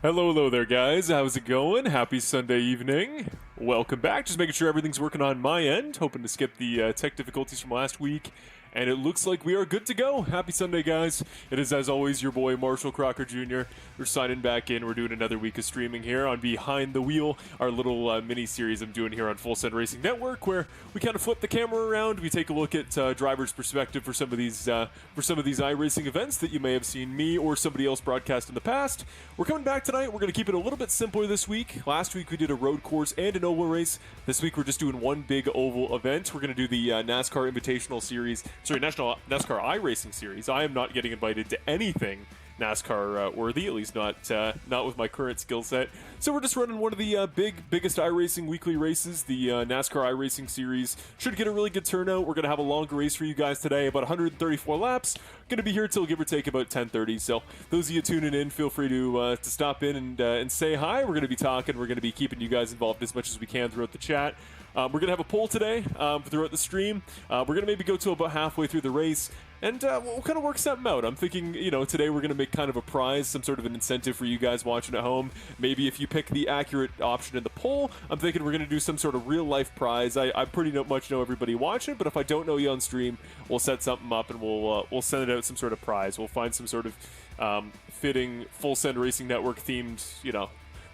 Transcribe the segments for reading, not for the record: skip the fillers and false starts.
Hello there, guys. How's it going? Happy Sunday evening. Welcome back. Just making sure everything's working on my end. Hoping to skip the tech difficulties from last week. And it looks like we are good to go. Happy Sunday, guys. It is, as always, your boy, Marshall Crocker Jr. We're signing back in. We're doing another week of streaming here on Behind the Wheel, our little mini-series I'm doing here on Full Send Racing Network, where we kind of flip the camera around. We take a look at driver's perspective for some of these iRacing events that you may have seen me or somebody else broadcast in the past. We're coming back tonight. We're going to keep it a little bit simpler this week. Last week we did a road course and an oval race. This week we're just doing one big oval event. We're going to do the NASCAR Invitational Series, National NASCAR iRacing Series. I am not getting invited to anything NASCAR worthy, at least not with my current skill set. So we're just running one of the biggest iRacing weekly races, the NASCAR iRacing Series. Should get a really good turnout. We're going to have a longer race for you guys today, about 134 laps. Going to be here till give or take about 10:30. So those of you tuning in, feel free to stop in and say hi. We're going to be talking. We're going to be keeping you guys involved as much as we can throughout the chat. We're going to have a poll today throughout the stream. We're going to maybe go to about halfway through the race, and we'll kind of work something out. I'm thinking, today we're going to make kind of a prize, some sort of an incentive for you guys watching at home. Maybe if you pick the accurate option in the poll, I'm thinking we're going to do some sort of real-life prize. I pretty much know everybody watching, but if I don't know you on stream, we'll set something up and we'll send it out some sort of prize. We'll find some sort of fitting Full Send Racing Network themed,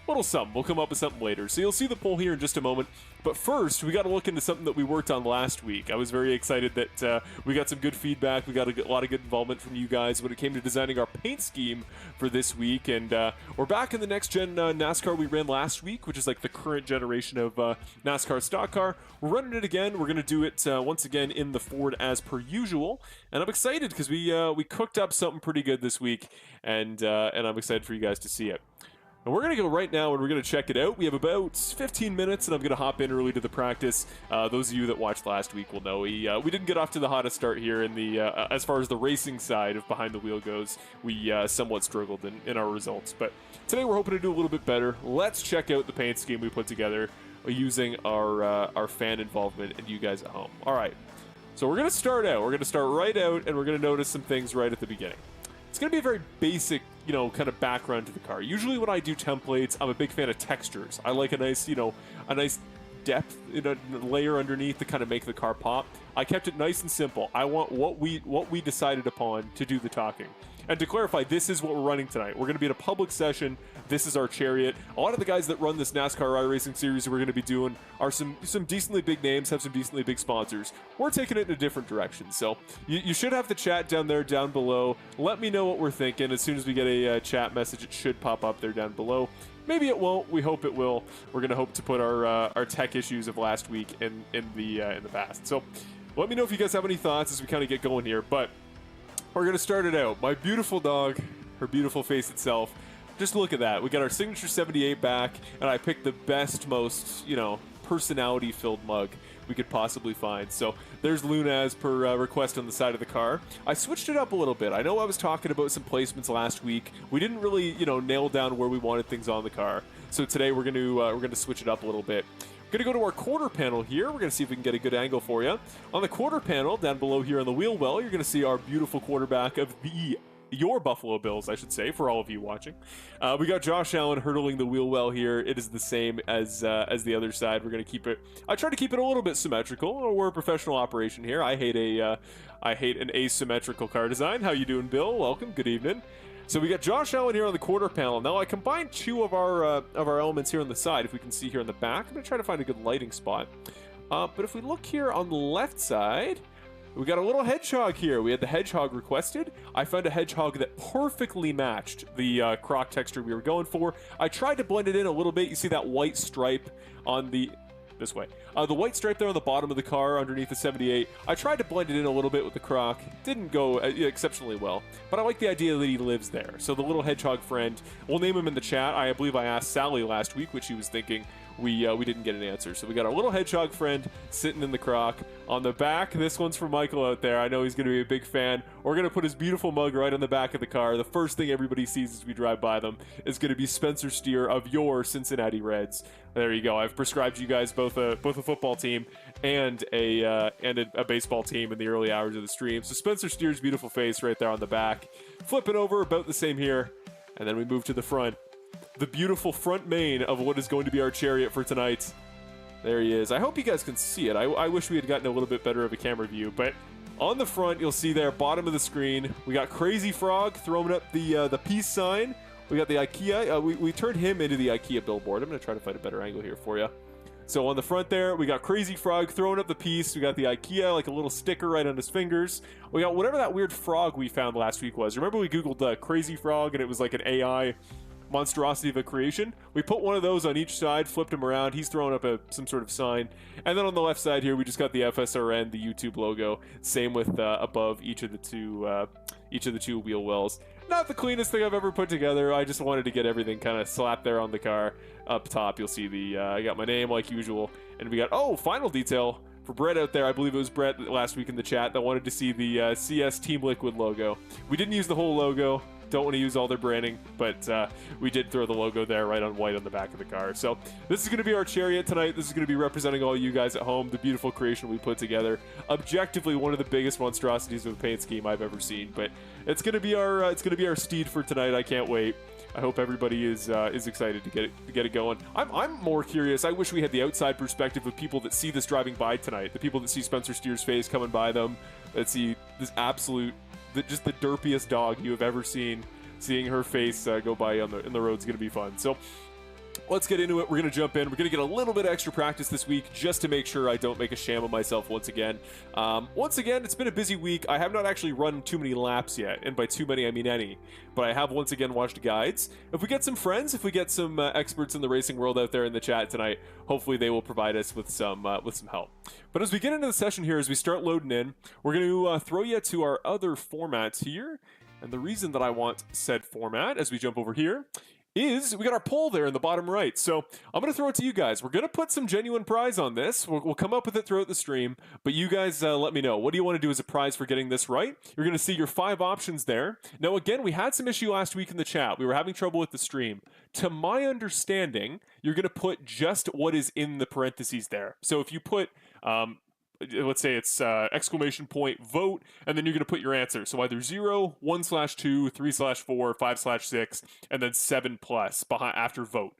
little something. We'll come up with something later. So you'll see the poll here in just a moment. But first, we got to look into something that we worked on last week. I was very excited that we got some good feedback. We got a lot of good involvement from you guys when it came to designing our paint scheme for this week. And we're back in the next-gen NASCAR we ran last week, which is like the current generation of NASCAR stock car. We're running it again. We're going to do it once again in the Ford as per usual. And I'm excited because we cooked up something pretty good this week. And I'm excited for you guys to see it. And we're going to go right now and we're going to check it out. We have about 15 minutes and I'm going to hop in early to the practice. Those of you that watched last week will know we didn't get off to the hottest start here in the as far as the racing side of Behind the Wheel goes. We somewhat struggled in our results. But today we're hoping to do a little bit better. Let's check out the paint scheme we put together using our fan involvement and you guys at home. All right. So we're going to start out. We're going to start right out and we're going to notice some things right at the beginning. It's going to be a very basic, kind of background to the car. Usually when I do templates, I'm a big fan of textures. I like a nice, a nice depth, layer underneath to kind of make the car pop. I kept it nice and simple. I want what we decided upon to do the talking. And to clarify, this is what we're running tonight. We're going to be at a public session. This is our chariot. A lot of the guys that run this NASCAR iRacing series that we're going to be doing are some decently big names, have some decently big sponsors. We're taking it in a different direction. So you should have the chat down there, down below. Let me know what we're thinking. As soon as we get a chat message, it should pop up there down below. Maybe it won't. We hope it will. We're going to hope to put our tech issues of last week in the past. So let me know if you guys have any thoughts as we kind of get going here. But we're going to start it out. My beautiful dog, her beautiful face itself. Just look at that. We got our Signature 78 back, and I picked the best, most, personality-filled mug we could possibly find. So there's Luna as per request on the side of the car. I switched it up a little bit. I know I was talking about some placements last week. We didn't really, nail down where we wanted things on the car. So today we're going to switch it up a little bit. We're going to go to our quarter panel here. We're going to see if we can get a good angle for you. On the quarter panel, down below here on the wheel well, you're going to see our beautiful quarterback of your Buffalo Bills, I should say, for all of you watching. We got Josh Allen hurdling the wheel well here. It is the same as the other side. We're going to keep it. I try to keep it a little bit symmetrical. We're a professional operation here. I hate an asymmetrical car design. How you doing, Bill? Welcome. Good evening. So we got Josh Allen here on the quarter panel. Now I combined two of our elements here on the side. If we can see here on the back, I'm going to try to find a good lighting spot. But if we look here on the left side, we got a little hedgehog here. We had the hedgehog requested. I found a hedgehog that perfectly matched the croc texture we were going for. I tried to blend it in a little bit. You see that white stripe on the this way. The white stripe there on the bottom of the car underneath the 78. I tried to blend it in a little bit with the croc. Didn't go exceptionally well, but I like the idea that he lives there. So the little hedgehog friend, we'll name him in the chat. I believe I asked Sally last week what she was thinking. We didn't get an answer. So we got our little hedgehog friend sitting in the croc. On the back, this one's for Michael out there. I know he's going to be a big fan. We're going to put his beautiful mug right on the back of the car. The first thing everybody sees as we drive by them is going to be Spencer Steer of your Cincinnati Reds. There you go. I've prescribed you guys both a football team and a baseball team in the early hours of the stream. So Spencer Steer's beautiful face right there on the back. Flip it over, about the same here. And then we move to the front. the beautiful front main of what is going to be our chariot for tonight. There he is. I hope you guys can see it. I wish we had gotten a little bit better of a camera view, but on the front, you'll see there, bottom of the screen, we got Crazy Frog throwing up the peace sign. We got the IKEA. We turned him into the IKEA billboard. I'm going to try to find a better angle here for you. So on the front there, we got Crazy Frog throwing up the piece. We got the IKEA, like a little sticker right on his fingers. We got whatever that weird frog we found last week was. Remember we Googled Crazy Frog and it was like an AI monstrosity of a creation? We put one of those on each side, flipped him around. He's throwing up some sort of sign. And then on the left side here, we just got the FSRN, the YouTube logo. Same with above each of the two wheel wells. Not the cleanest thing I've ever put together. I just wanted to get everything kind of slapped there on the car. Up top, you'll see I got my name like usual. And we got, final detail for Brett out there. I believe it was Brett last week in the chat that wanted to see the CS Team Liquid logo. We didn't use the whole logo. Don't want to use all their branding, but we did throw the logo there right on white on the back of the car. So this is going to be our chariot tonight. This is going to be representing all you guys at home, the beautiful creation we put together. Objectively, one of the biggest monstrosities of a paint scheme I've ever seen, but it's going to be our steed for tonight. I can't wait. I hope everybody is excited to get it going. I'm more curious. I wish we had the outside perspective of people that see this driving by tonight, the people that see Spencer Steer's face coming by them, that see this absolute, just the derpiest dog you have ever seen. Seeing her face go by in the road is going to be fun. So let's get into it. We're going to jump in. We're going to get a little bit of extra practice this week just to make sure I don't make a sham of myself once again. Once again, it's been a busy week. I have not actually run too many laps yet, and by too many, I mean any. But I have once again watched guides. If we get some friends, if we get some experts in the racing world out there in the chat tonight, hopefully they will provide us with some help. But as we get into the session here, as we start loading in, we're going to throw you to our other formats here. And the reason that I want said format, as we jump over here, is we got our poll there in the bottom right. So I'm going to throw it to you guys. We're going to put some genuine prize on this. We'll come up with it throughout the stream. But you guys let me know. What do you want to do as a prize for getting this right? You're going to see your 5 options there. Now, again, we had some issue last week in the chat. We were having trouble with the stream. To my understanding, you're going to put just what is in the parentheses there. So if you put... let's say it's exclamation point vote, and then you're going to put your answer. So either 0, 1/2, 3/4, 5/6, and then 7+ behind after vote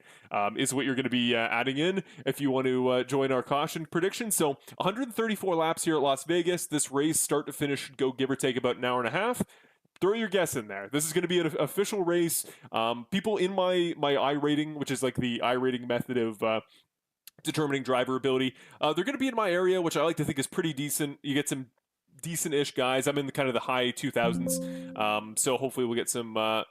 is what you're going to be adding in if you want to join our caution prediction. So 134 laps here at Las Vegas. This race, start to finish, should go give or take about an hour and a half. Throw your guess in there. This is going to be an official race. People in my iRating, which is like the iRating method of determining driver ability, they're going to be in my area, which I like to think is pretty decent. You get some decent-ish guys. I'm in the high 2000s, so hopefully we'll get some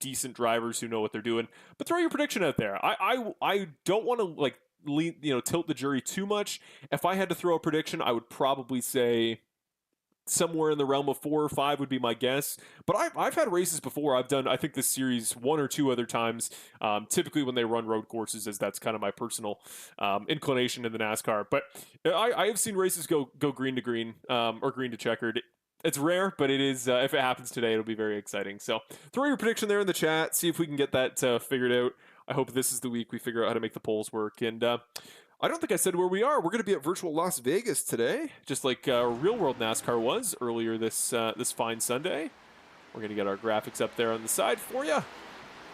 decent drivers who know what they're doing. But throw your prediction out there. I don't want to tilt the jury too much. If I had to throw a prediction, I would probably say somewhere in the realm of 4 or 5 would be my guess. But I've had races before. I've done, I think, this series 1 or 2 other times, typically when they run road courses, as that's kind of my personal inclination in the NASCAR. But I have seen races go green to green, or green to checkered. It's rare, but it is. If it happens today, it'll be very exciting. So throw your prediction there in the chat. See if we can get that figured out. I hope this is the week we figure out how to make the polls work. And I don't think I said where we are. We're going to be at virtual Las Vegas today, just like real world NASCAR was earlier this fine Sunday. We're going to get our graphics up there on the side for you.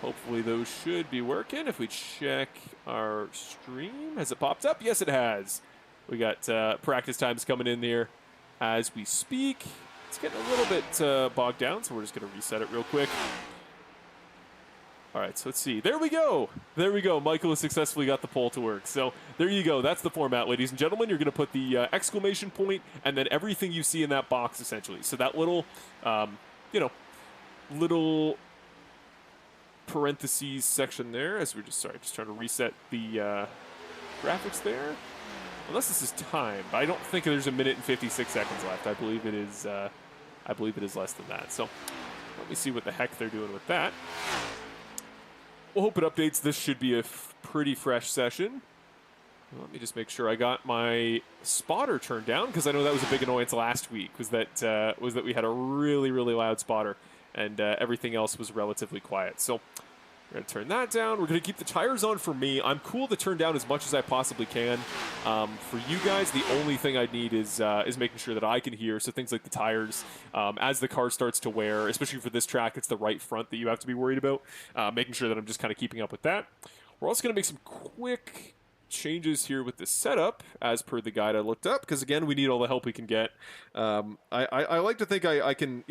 Hopefully those should be working. If we check our stream, has it popped up? Yes, it has. We got practice times coming in here as we speak. It's getting a little bit bogged down, so we're just going to reset it real quick. All right, so let's see. There we go. There we go. Michael has successfully got the poll to work. So there you go. That's the format, ladies and gentlemen. You're going to put the exclamation point and then everything you see in that box, essentially. So that little, little parentheses section there, as we're just trying to reset the graphics there. Unless this is timed. I don't think there's 1 minute and 56 seconds left. I believe it is. I believe it is less than that. So let me see what the heck they're doing with that. We'll hope it updates. This should be a pretty fresh session. Let me just make sure I got my spotter turned down, because I know that was a big annoyance last week, was that we had a really, really loud spotter, and everything else was relatively quiet. So We're going to turn that down. We're going to keep the tires on for me. I'm cool to turn down as much as I possibly can. For you guys, the only thing I need is making sure that I can hear. So things like the tires, as the car starts to wear, especially for this track, it's the right front that you have to be worried about. Making sure that I'm just kind of keeping up with that. We're also going to make some quick changes here with the setup, as per the guide I looked up, because again, we need all the help we can get. I like to think I can,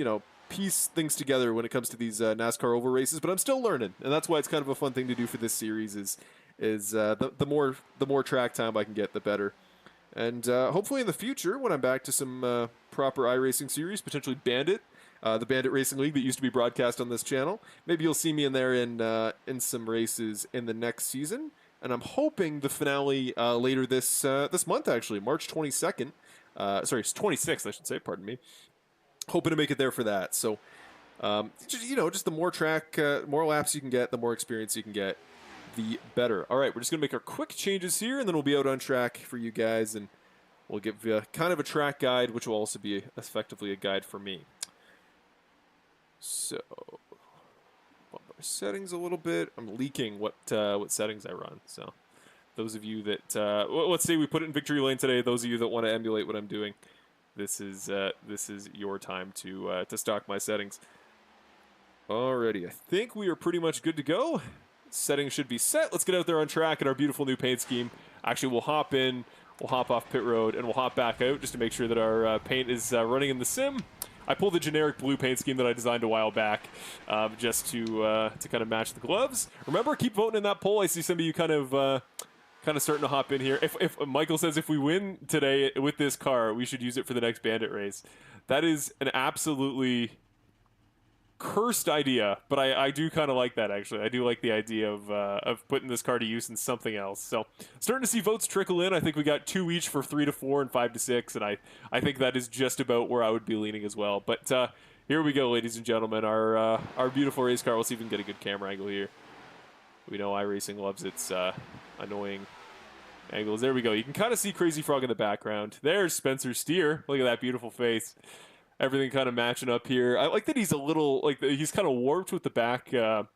piece things together when it comes to these NASCAR oval races, but I'm still learning, and that's why it's kind of a fun thing to do for this series. The more track time I can get, the better. And hopefully in the future, when I'm back to some proper iRacing series, potentially Bandit, the Bandit Racing League that used to be broadcast on this channel, maybe you'll see me in there in some races in the next season. And I'm hoping the finale later this month, actually, March 22nd. Sorry, 26th, I should say. Pardon me. Hoping to make it there for that. So, just the more laps you can get, the more experience you can get, the better. All right, we're just going to make our quick changes here, and then we'll be out on track for you guys, and we'll give you kind of a track guide, which will also be effectively a guide for me. So, bump our settings a little bit. I'm leaking what settings I run. So, those of you that let's say we put it in victory lane today. Those of you that want to emulate what I'm doing, this is your time to stock my settings. Alrighty, I think we are pretty much good to go. Settings should be set. Let's get out there on track in our beautiful new paint scheme. Actually, we'll hop in, we'll hop off pit road, and we'll hop back out just to make sure that our paint is running in the sim. I pulled the generic blue paint scheme that I designed a while back, just to kind of match the gloves. Remember, keep voting in that poll. I see some of you kind of starting to hop in here. If Michael says if we win today with this car, we should use it for the next Bandit race. That is an absolutely cursed idea, but I do kind of like that, actually. I do like the idea of putting this car to use in something else. So starting to see votes trickle in. I think we got 2 each for 3 to 4 and 5 to 6, and I think that is just about where I would be leaning as well. But here we go, ladies and gentlemen. Our beautiful race car. We'll see if we can get a good camera angle here. We know iRacing loves its annoying angles. There we go. You can kind of see Crazy Frog in the background. There's Spencer Steer. Look at that beautiful face. Everything kind of matching up here. I like that he's a little, he's kind of warped with the back, the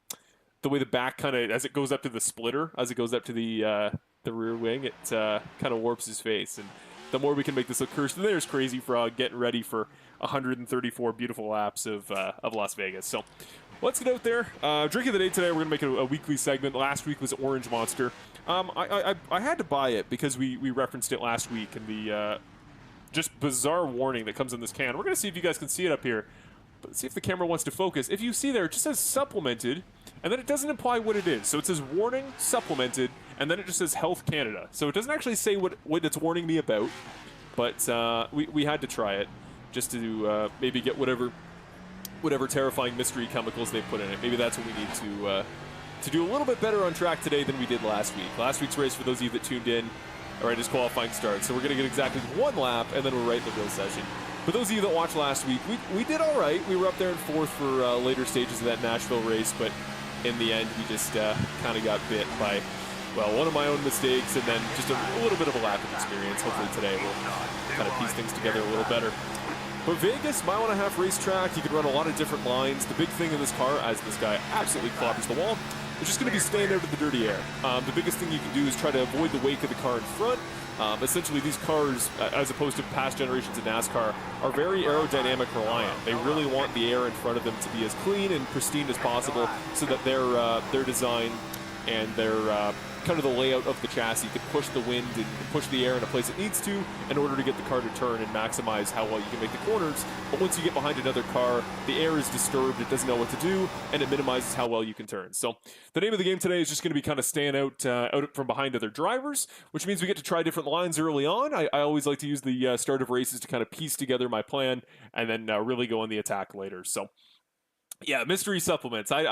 way the back kind of, as it goes up to the splitter, as it goes up to the rear wing, it kind of warps his face. And the more we can make this look cursed, there's Crazy Frog getting ready for 134 beautiful laps of Las Vegas. So let's get out there. Drink of the day today, we're going to make a weekly segment. Last week was Orange Monster. I had to buy it because we referenced it last week, and the just bizarre warning that comes in this can. We're going to see if you guys can see it up here. But see if the camera wants to focus. If you see there, it just says supplemented, and then it doesn't imply what it is. So it says warning, supplemented, and then it just says Health Canada. So it doesn't actually say what it's warning me about, but we had to try it just to maybe get whatever terrifying mystery chemicals they put in it. Maybe that's what we need to do a little bit better on track today than we did last week. Last week's race, for those of you that tuned in, alright, is qualifying start. So we're going to get exactly 1 lap, and then we're right in the real session. For those of you that watched last week, we did all right. We were up there in 4th for later stages of that Nashville race, but in the end, we just kind of got bit by, well, one of my own mistakes, and then just a little bit of a lack of experience. Hopefully today we'll kind of piece things together a little better. But Vegas, mile-and-a-half racetrack, you can run a lot of different lines. The big thing in this car, as this guy absolutely clobbers the wall, is just going to be staying out of the dirty air. The biggest thing you can do is try to avoid the wake of the car in front. Essentially, these cars, as opposed to past generations of NASCAR, are very aerodynamic reliant. They really want the air in front of them to be as clean and pristine as possible, so that their design and their kind of the layout of the chassis can push the wind and push the air in a place it needs to in order to get the car to turn and maximize how well you can make the corners. But once you get behind another car, the air is disturbed, it doesn't know what to do, and it minimizes how well you can turn. So the name of the game today is just going to be kind of staying out from behind other drivers, which means we get to try different lines early on. I always like to use the start of races to kind of piece together my plan and then really go on the attack later. So yeah, mystery supplements. I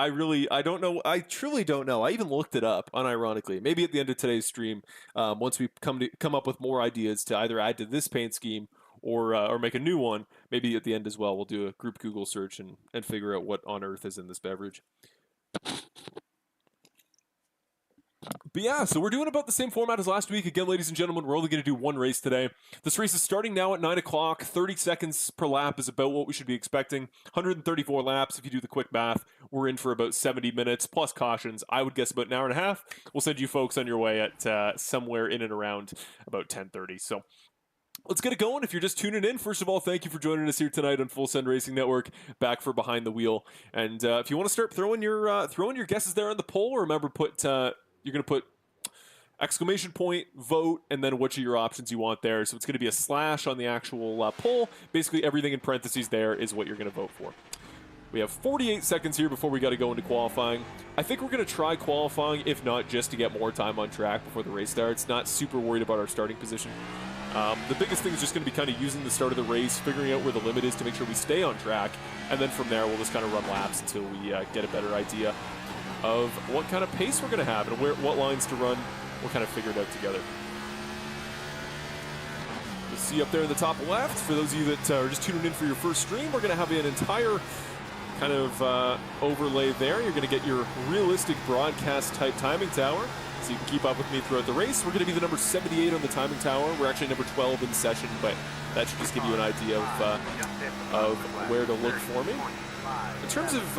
don't know. I truly don't know. I even looked it up, unironically. Maybe at the end of today's stream, once we come up with more ideas to either add to this paint scheme or make a new one, maybe at the end as well, we'll do a group Google search and figure out what on earth is in this beverage. But yeah, so we're doing about the same format as last week. Again, ladies and gentlemen, we're only going to do one race today. This race is starting now at 9 o'clock. 30 seconds per lap is about what we should be expecting. 134 laps, if you do the quick math. We're in for about 70 minutes, plus cautions. I would guess about an hour and a half. We'll send you folks on your way at somewhere in and around about 10:30. So let's get it going. If you're just tuning in, first of all, thank you for joining us here tonight on Full Send Racing Network, back for Behind the Wheel. And if you want to start throwing your guesses there on the poll, remember you're going to put exclamation point, vote, and then which of your options you want there. So it's going to be a slash on the actual poll. Basically, everything in parentheses there is what you're going to vote for. We have 48 seconds here before we got to go into qualifying. I think we're going to try qualifying, if not just to get more time on track before the race starts. Not super worried about our starting position. The biggest thing is just going to be kind of using the start of the race, figuring out where the limit is to make sure we stay on track, and then from there we'll just kind of run laps until we get a better idea of what kind of pace we're going to have and what lines to run. We'll kind of figure it out together. You'll see up there in the top left, for those of you that are just tuning in for your first stream, we're going to have an entire kind of overlay there. You're going to get your realistic broadcast type timing tower, so you can keep up with me throughout the race. We're going to be the number 78 on the timing tower. We're actually number 12 in session, but that should just give you an idea of where to look for me. In terms of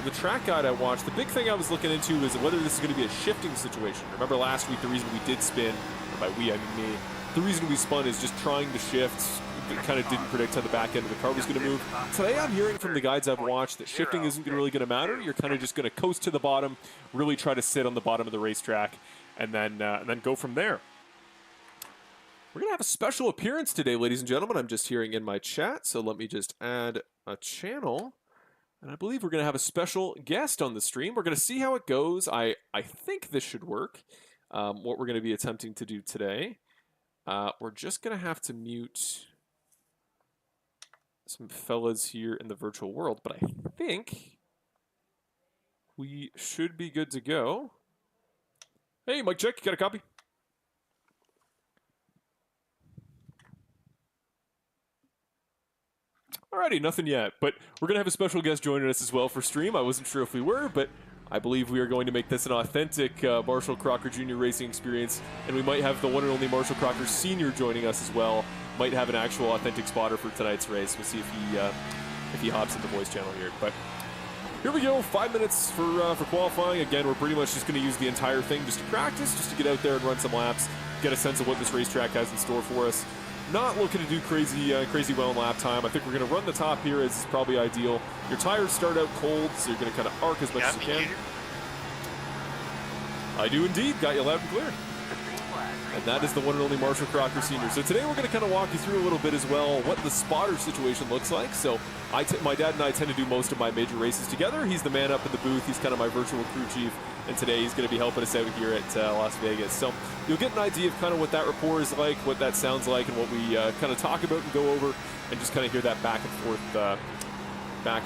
the track guide I watched, the big thing I was looking into is whether this is going to be a shifting situation. Remember last week, the reason we did spin, or by we I mean me, the reason we spun is just trying to shift. Kind of didn't predict how the back end of the car was going to move. Today I'm hearing from the guides I've watched that shifting isn't really going to matter. You're kind of just going to coast to the bottom, really try to sit on the bottom of the racetrack, and then go from there. We're going to have a special appearance today, ladies and gentlemen. I'm just hearing in my chat, so let me just add a channel. And I believe we're going to have a special guest on the stream. We're going to see how it goes. I think this should work, what we're going to be attempting to do today. We're just going to have to mute some fellas here in the virtual world, but I think we should be good to go. Hey, Mike Check, you got a copy? Alrighty, nothing yet, but we're going to have a special guest joining us as well for stream. I wasn't sure if we were, but I believe we are going to make this an authentic Marshall Crocker Jr. racing experience, and we might have the one and only Marshall Crocker Sr. joining us as well. Might have an actual authentic spotter for tonight's race. We'll see if he hops in the voice channel here. But here we go, 5 minutes for qualifying. Again, we're pretty much just going to use the entire thing just to practice, just to get out there and run some laps, get a sense of what this racetrack has in store for us. Not looking to do crazy well in lap time. I think we're going to run the top here, as is probably ideal. Your tires start out cold, so you're going to kind of arc as much as you can. I do indeed. Got you loud and clear. And that is the one and only Marshall Crocker Sr. So today we're going to kind of walk you through a little bit as well what the spotter situation looks like. So my dad and I tend to do most of my major races together. He's the man up in the booth. He's kind of my virtual crew chief. And today he's going to be helping us out here at Las Vegas. So you'll get an idea of kind of what that rapport is like, what that sounds like, and what we kind of talk about and go over, and just kind of hear that back and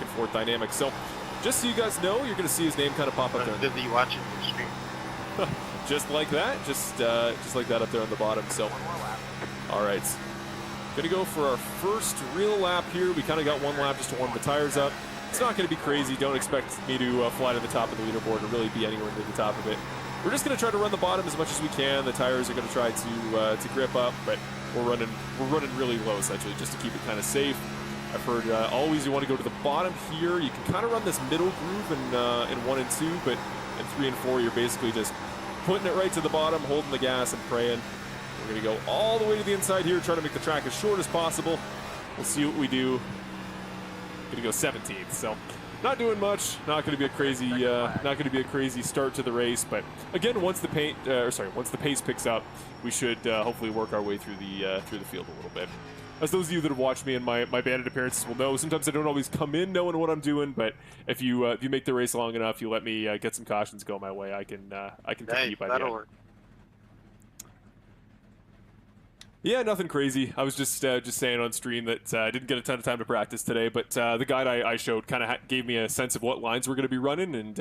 forth dynamic. So just so you guys know, you're going to see his name kind of pop up there. Good that you watch it on the stream. Just like that, just like that up there on the bottom. So, all right, gonna go for our first real lap here. We kind of got one lap just to warm the tires up. It's not gonna be crazy. Don't expect me to fly to the top of the leaderboard or really be anywhere near the top of it. We're just gonna try to run the bottom as much as we can. The tires are gonna try to grip up, but we're running really low essentially just to keep it kind of safe. I've heard always you want to go to the bottom here. You can kind of run this middle groove in 1 and 2, but in 3 and 4 you're basically just putting it right to the bottom, holding the gas and praying. We're going to go all the way to the inside here, try to make the track as short as possible. We'll see what we do. Going to go 17th, so not doing much. Not going to be a crazy start to the race, but again, once the pace picks up, we should hopefully work our way through the field a little bit. As those of you that have watched me in my bandit appearances will know, sometimes I don't always come in knowing what I'm doing, but if you make the race long enough, you let me get some cautions go my way, I can compete by the end. Work. Yeah, nothing crazy. I was just saying on stream that I didn't get a ton of time to practice today, but the guide I showed kind of gave me a sense of what lines we're going to be running, and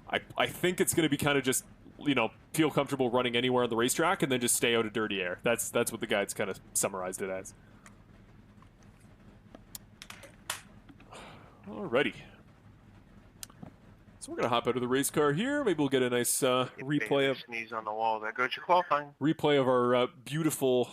I think it's going to be kind of just, you know, feel comfortable running anywhere on the racetrack and then just stay out of dirty air. That's what the guides kind of summarized it as. Alrighty. So we're going to hop out of the race car here. Maybe we'll get a nice replay of sneeze on the wall. That goes your qualifying. Replay of our beautiful,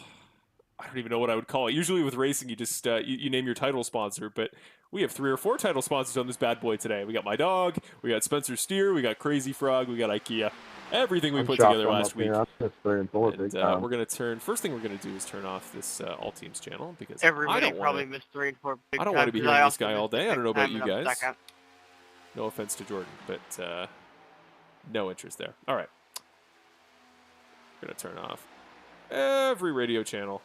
I don't even know what I would call it. Usually with racing, you just you name your title sponsor, but we have 3 or 4 title sponsors on this bad boy today. We got My Dog, we got Spencer Steer, we got Crazy Frog, we got IKEA. Everything we put together last week. And, we're going to turn. First thing we're going to do is turn off this All Teams channel because everybody probably missed 3 and 4 big I don't want to be hearing this guy all day. I don't know about you guys. No offense to Jordan, but no interest there. All right. We're going to turn off every radio channel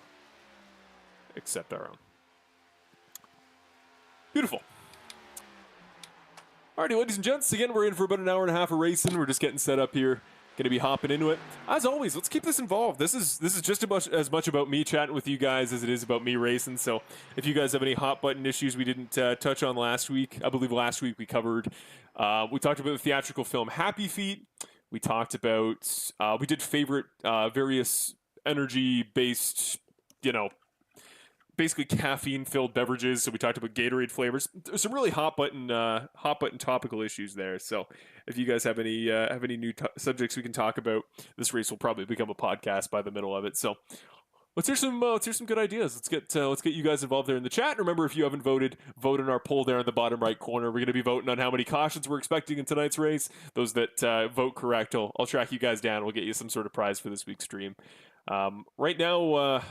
except our own. Beautiful. Alrighty, ladies and gents, again, we're in for about an hour and a half of racing. We're just getting set up here. Going to be hopping into it. As always, let's keep this involved. This is just as much about me chatting with you guys as it is about me racing. So if you guys have any hot button issues we didn't touch on last week, I believe last week we covered, we talked about the theatrical film Happy Feet. We talked about, we did favorite various energy-based, basically caffeine-filled beverages. So we talked about Gatorade flavors. There's some really hot button topical issues there. So if you guys have any new subjects we can talk about, this race will probably become a podcast by the middle of it. So let's hear some good ideas. Let's get you guys involved there in the chat. Remember, if you haven't voted, vote in our poll there in the bottom right corner. We're going to be voting on how many cautions we're expecting in tonight's race. Those that vote correct, I'll track you guys down. We'll get you some sort of prize for this week's stream. Right now,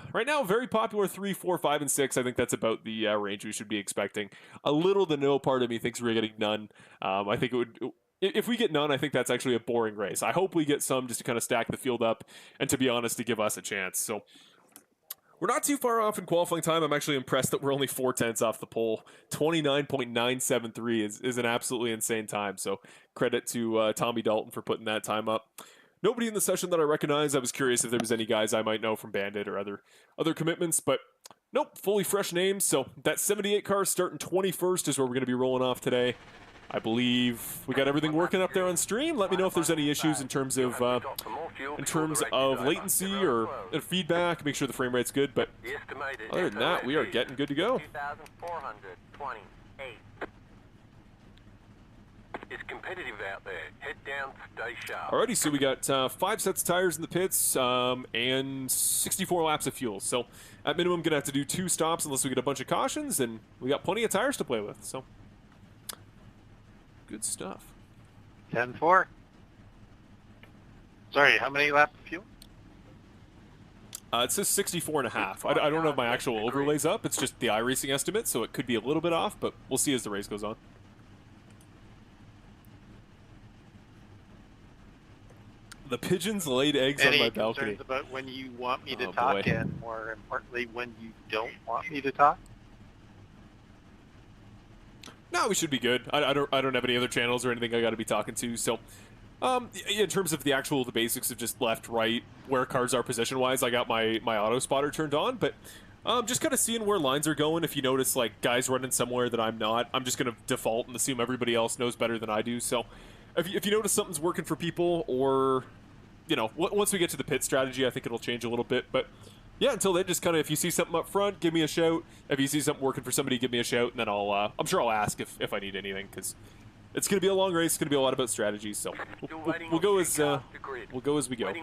very popular 3, 4, 5, and 6. I think that's about the range we should be expecting. A little to no part of me thinks we're getting none. I think it would. If we get none, I think that's actually a boring race. I hope we get some just to kind of stack the field up and, to be honest, to give us a chance. So we're not too far off in qualifying time. I'm actually impressed that we're only 4/10 off the pole. 29.973 is an absolutely insane time. So credit to Tommy Dalton for putting that time up. Nobody in the session that I recognize. I was curious if there was any guys I might know from Bandit or other commitments, but nope, fully fresh names. So that 78 car starting 21st is where we're going to be rolling off today. I believe we got everything working up there on stream. Let me know if there's any issues in terms of latency or feedback. Make sure the frame rate's good. But other than that, we are getting good to go. It's competitive out there. Head down, stay sharp. Alrighty, so we got 5 sets of tires in the pits and 64 laps of fuel. So at minimum, gonna have to do 2 stops unless we get a bunch of cautions, and we got plenty of tires to play with. So good stuff. 10-4. Sorry, how many laps of fuel? It says 64 and a half. I don't know if my actual overlay's up. It's just the iRacing estimate, so it could be a little bit off, but we'll see as the race goes on. The pigeons laid eggs on my balcony. Any concerns about when you want me to talk, and more importantly, when you don't want me to talk? No, we should be good. I don't have any other channels or anything I got to be talking to. So, in terms of the basics of just left, right, where cars are position-wise, I got my auto spotter turned on, but just kind of seeing where lines are going. If you notice, like, guys running somewhere that I'm not, I'm just going to default and assume everybody else knows better than I do. So, if you notice something's working for people, or, once we get to the pit strategy, I think it'll change a little bit. But yeah, until then, just kind of, if you see something up front, give me a shout. If you see something working for somebody, give me a shout, and then I'm sure I'll ask if I need anything, because it's going to be a long race. It's going to be a lot about strategies. So we'll go as we go.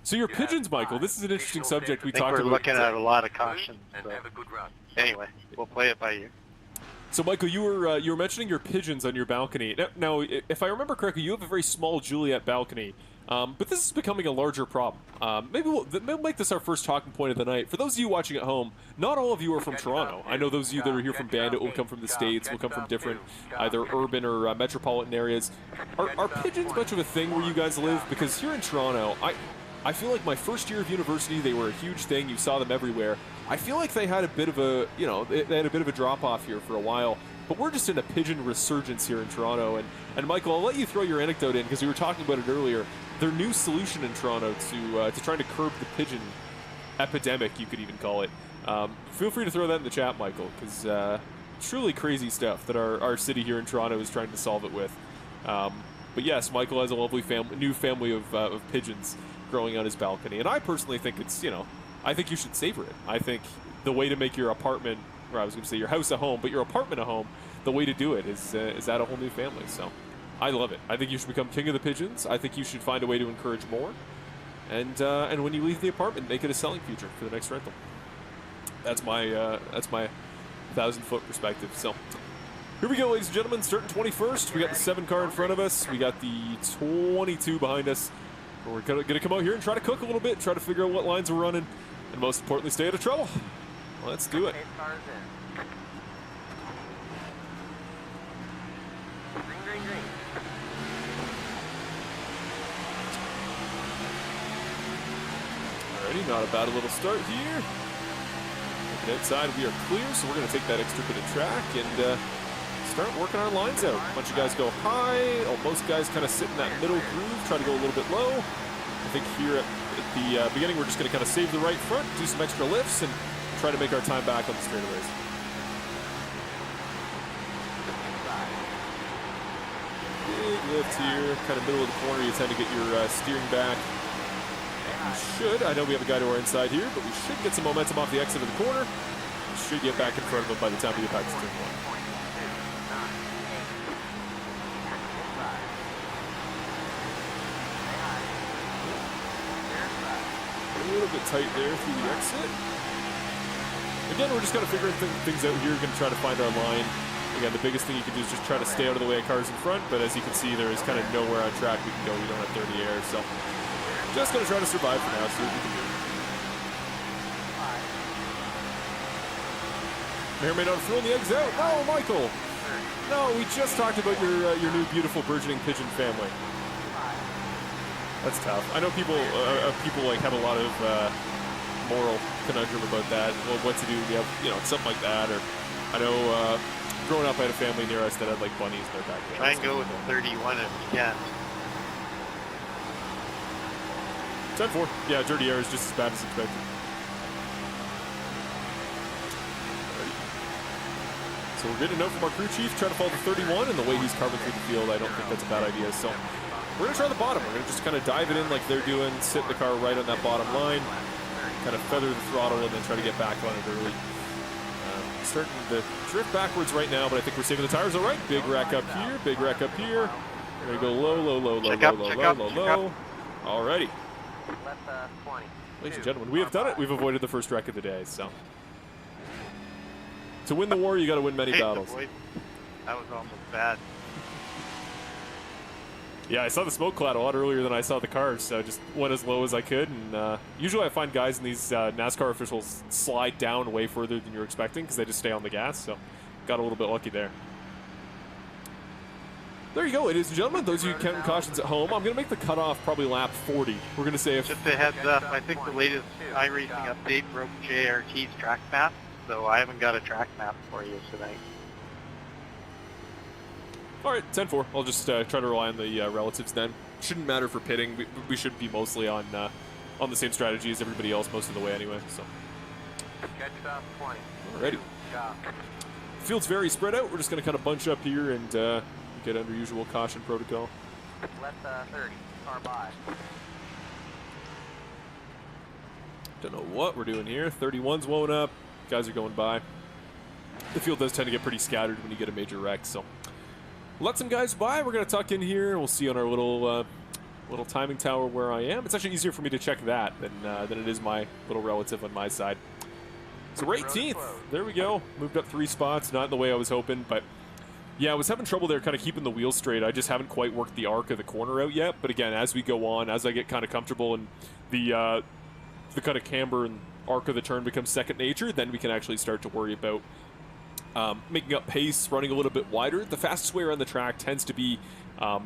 So your pigeons, Michael. This is an interesting subject we talked about. We're looking at a lot of cautions. So. Anyway, we'll play it by ear. So, Michael, you were mentioning your pigeons on your balcony. Now, if I remember correctly, you have a very small Juliet balcony, but this is becoming a larger problem. Maybe we'll make this our first talking point of the night. For those of you watching at home, not all of you are from Toronto. I know those of you that are here from Bandit will come from the States, will come from different either urban or metropolitan areas. Are pigeons much of a thing where you guys live? Because here in Toronto, I feel like my first year of university, they were a huge thing. You saw them everywhere. I feel like they had a bit of a, they had a bit of a drop-off here for a while. But we're just in a pigeon resurgence here in Toronto. And Michael, I'll let you throw your anecdote in, because we were talking about it earlier. Their new solution in Toronto to trying to curb the pigeon epidemic, you could even call it. Feel free to throw that in the chat, Michael, because truly crazy stuff that our city here in Toronto is trying to solve it with. But yes, Michael has a lovely new family of pigeons growing on his balcony. And I personally think it's, I think you should savor it. I think the way to make your apartment, or I was going to say your house a home, but your apartment a home, the way to do it is add a whole new family. So I love it. I think you should become king of the pigeons. I think you should find a way to encourage more. And when you leave the apartment, make it a selling feature for the next rental. That's my 1,000-foot perspective. So here we go, ladies and gentlemen. Starting 21st. We got the 7 car in front of us. We got the 22 behind us. We're gonna come out here and try to cook a little bit, try to figure out what lines we're running, and most importantly, stay out of trouble. Let's do it. Alrighty, not a bad little start here. Looking outside, we are clear, so we're going to take that extra bit of track and start working our lines out. A bunch of guys go high. Most guys kind of sit in that middle groove, try to go a little bit low. I think here at the beginning, we're just going to kind of save the right front, do some extra lifts, and try to make our time back on the straightaways. Big lift here, kind of middle of the corner. You tend to get your steering back. We should, I know we have a guy to our inside here, but we should get some momentum off the exit of the corner. We should get back in front of him by the time we get back to turn 1. A little bit tight there through the exit. Again, we're just kind of figuring things out here. We're going to try to find our line. Again, the biggest thing you can do is just try to stay out of the way of cars in front, but as you can see, there is kind of nowhere on track we can go. We don't have 30 air, so just going to try to survive for now, see what we can do. May or may not have thrown the eggs out. No, Michael! No, we just talked about your new beautiful burgeoning pigeon family. That's tough. I know people like have a lot of moral conundrum about that. Well, what to do when you have something like that, or I know growing up I had a family near us that had like bunnies in their backyard. Try and go with the 31 if you can. 10-4. Yeah, dirty air is just as bad as expected. So we're getting a note from our crew chief, trying to follow the 31, and the way he's carving through the field, I don't think that's a bad idea. So we're going to try the bottom. We're going to just kind of dive it in like they're doing, sit the car right on that bottom line, kind of feather the throttle, and then try to get back on it early. Starting to drift backwards right now, but I think we're saving the tires all right. Big rack up here, big rack up here. We're going to go low, low, low, low, low, low, low, low, low. Alrighty. Ladies and gentlemen, we have done it. We've avoided the first wreck of the day, so. To win the war, you got to win many battles. That was almost bad. Yeah, I saw the smoke cloud a lot earlier than I saw the cars, so just went as low as I could. And usually I find guys in these NASCAR officials slide down way further than you're expecting because they just stay on the gas, so got a little bit lucky there. There you go, ladies and gentlemen. Those of you counting cautions at home, I'm going to make the cutoff probably lap 40. We're going to say if... Just a heads up, I think the latest iRacing update broke JRT's track map, so I haven't got a track map for you tonight. All right, 10-4. I'll just try to rely on the relatives then. Shouldn't matter for pitting. We should be mostly on the same strategy as everybody else most of the way anyway. So. Alrighty. Field's very spread out. We're just going to kind of bunch up here and get under usual caution protocol. Left 30, car by. Don't know what we're doing here. 31's wound up. Guys are going by. The field does tend to get pretty scattered when you get a major wreck, so let some guys by. We're going to tuck in here. We'll see on our little timing tower where I am. It's actually easier for me to check that than it is my little relative on my side. So we're 18th. There we go. Moved up 3 spots. Not in the way I was hoping, but yeah, I was having trouble there kind of keeping the wheels straight. I just haven't quite worked the arc of the corner out yet. But again, as we go on, as I get kind of comfortable and the kind of camber and arc of the turn becomes second nature, then we can actually start to worry about making up pace, running a little bit wider. The fastest way around the track tends to be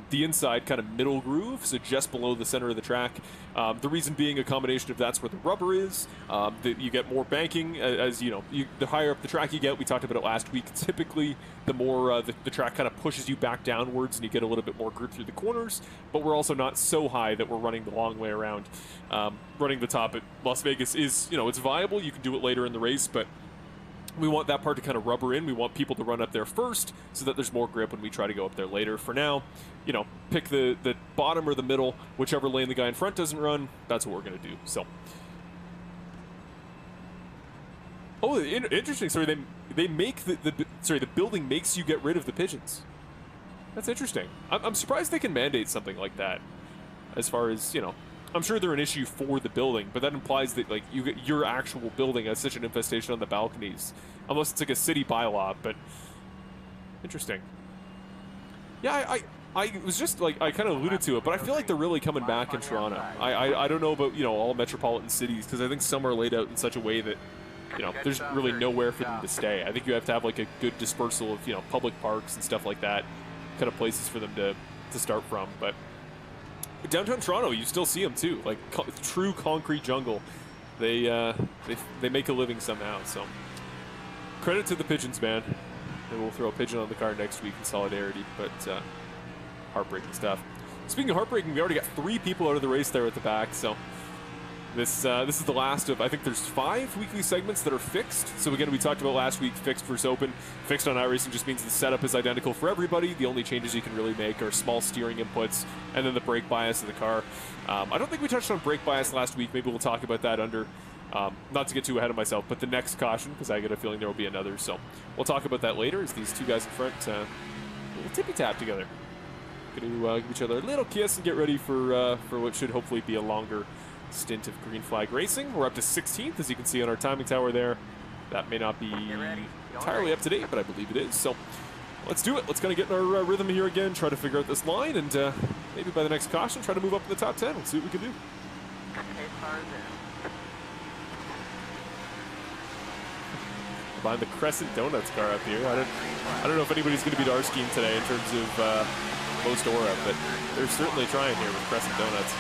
the inside kind of middle groove, so just below the center of the track. The reason being a combination of that's where the rubber is, that you get more banking as you know, the higher up the track you get. We talked about it last week. Typically, the more the track kind of pushes you back downwards and you get a little bit more grip through the corners, but we're also not so high that we're running the long way around. Running the top at Las Vegas is, you know, it's viable. You can do it later in the race, but we want that part to kind of rubber in. We want people to run up there first so that there's more grip when we try to go up there later. For now, you know, pick the bottom or the middle, whichever lane the guy in front doesn't run, that's what we're going to do. So, oh, interesting. Sorry, they make sorry, the building makes you get rid of the pigeons. That's interesting. I'm surprised they can mandate something like that. As far as, you know, I'm sure they're an issue for the building, but that implies that like your actual building has such an infestation on the balconies, unless it's like a city bylaw. But interesting. Yeah, I was just like, I kind of alluded to it, but I feel like they're really coming back in Toronto. I don't know about, you know, all metropolitan cities, because I think some are laid out in such a way that, you know, there's really nowhere for them to stay. I think you have to have like a good dispersal of, you know, public parks and stuff like that, kind of places for them to start from. But downtown Toronto, you still see them too, like true concrete jungle. They make a living somehow. So credit to the pigeons, man. Maybe we'll throw a pigeon on the car next week in solidarity. But heartbreaking stuff. Speaking of heartbreaking, we already got 3 people out of the race there at the back. So this is the last of, I think there's 5 weekly segments that are fixed. So again, we talked about last week, fixed versus open. Fixed on iRacing just means the setup is identical for everybody. The only changes you can really make are small steering inputs and then the brake bias of the car. I don't think we touched on brake bias last week. Maybe we'll talk about that under, not to get too ahead of myself, but the next caution, because I get a feeling there will be another. So we'll talk about that later as these 2 guys in front a little tippy-tap together. Going to give each other a little kiss and get ready for what should hopefully be a longer stint of green flag racing. We're up to 16th, as you can see on our timing tower there. That may not be entirely up to date, but I believe it is. So let's do it. Let's kind of get in our rhythm here again, try to figure out this line, and maybe by the next caution, try to move up in the top 10. We'll see what we can do. Behind the Crescent Donuts car up here. I don't know if anybody's going to beat our scheme today in terms of most aura, but they're certainly trying here with Crescent Donuts.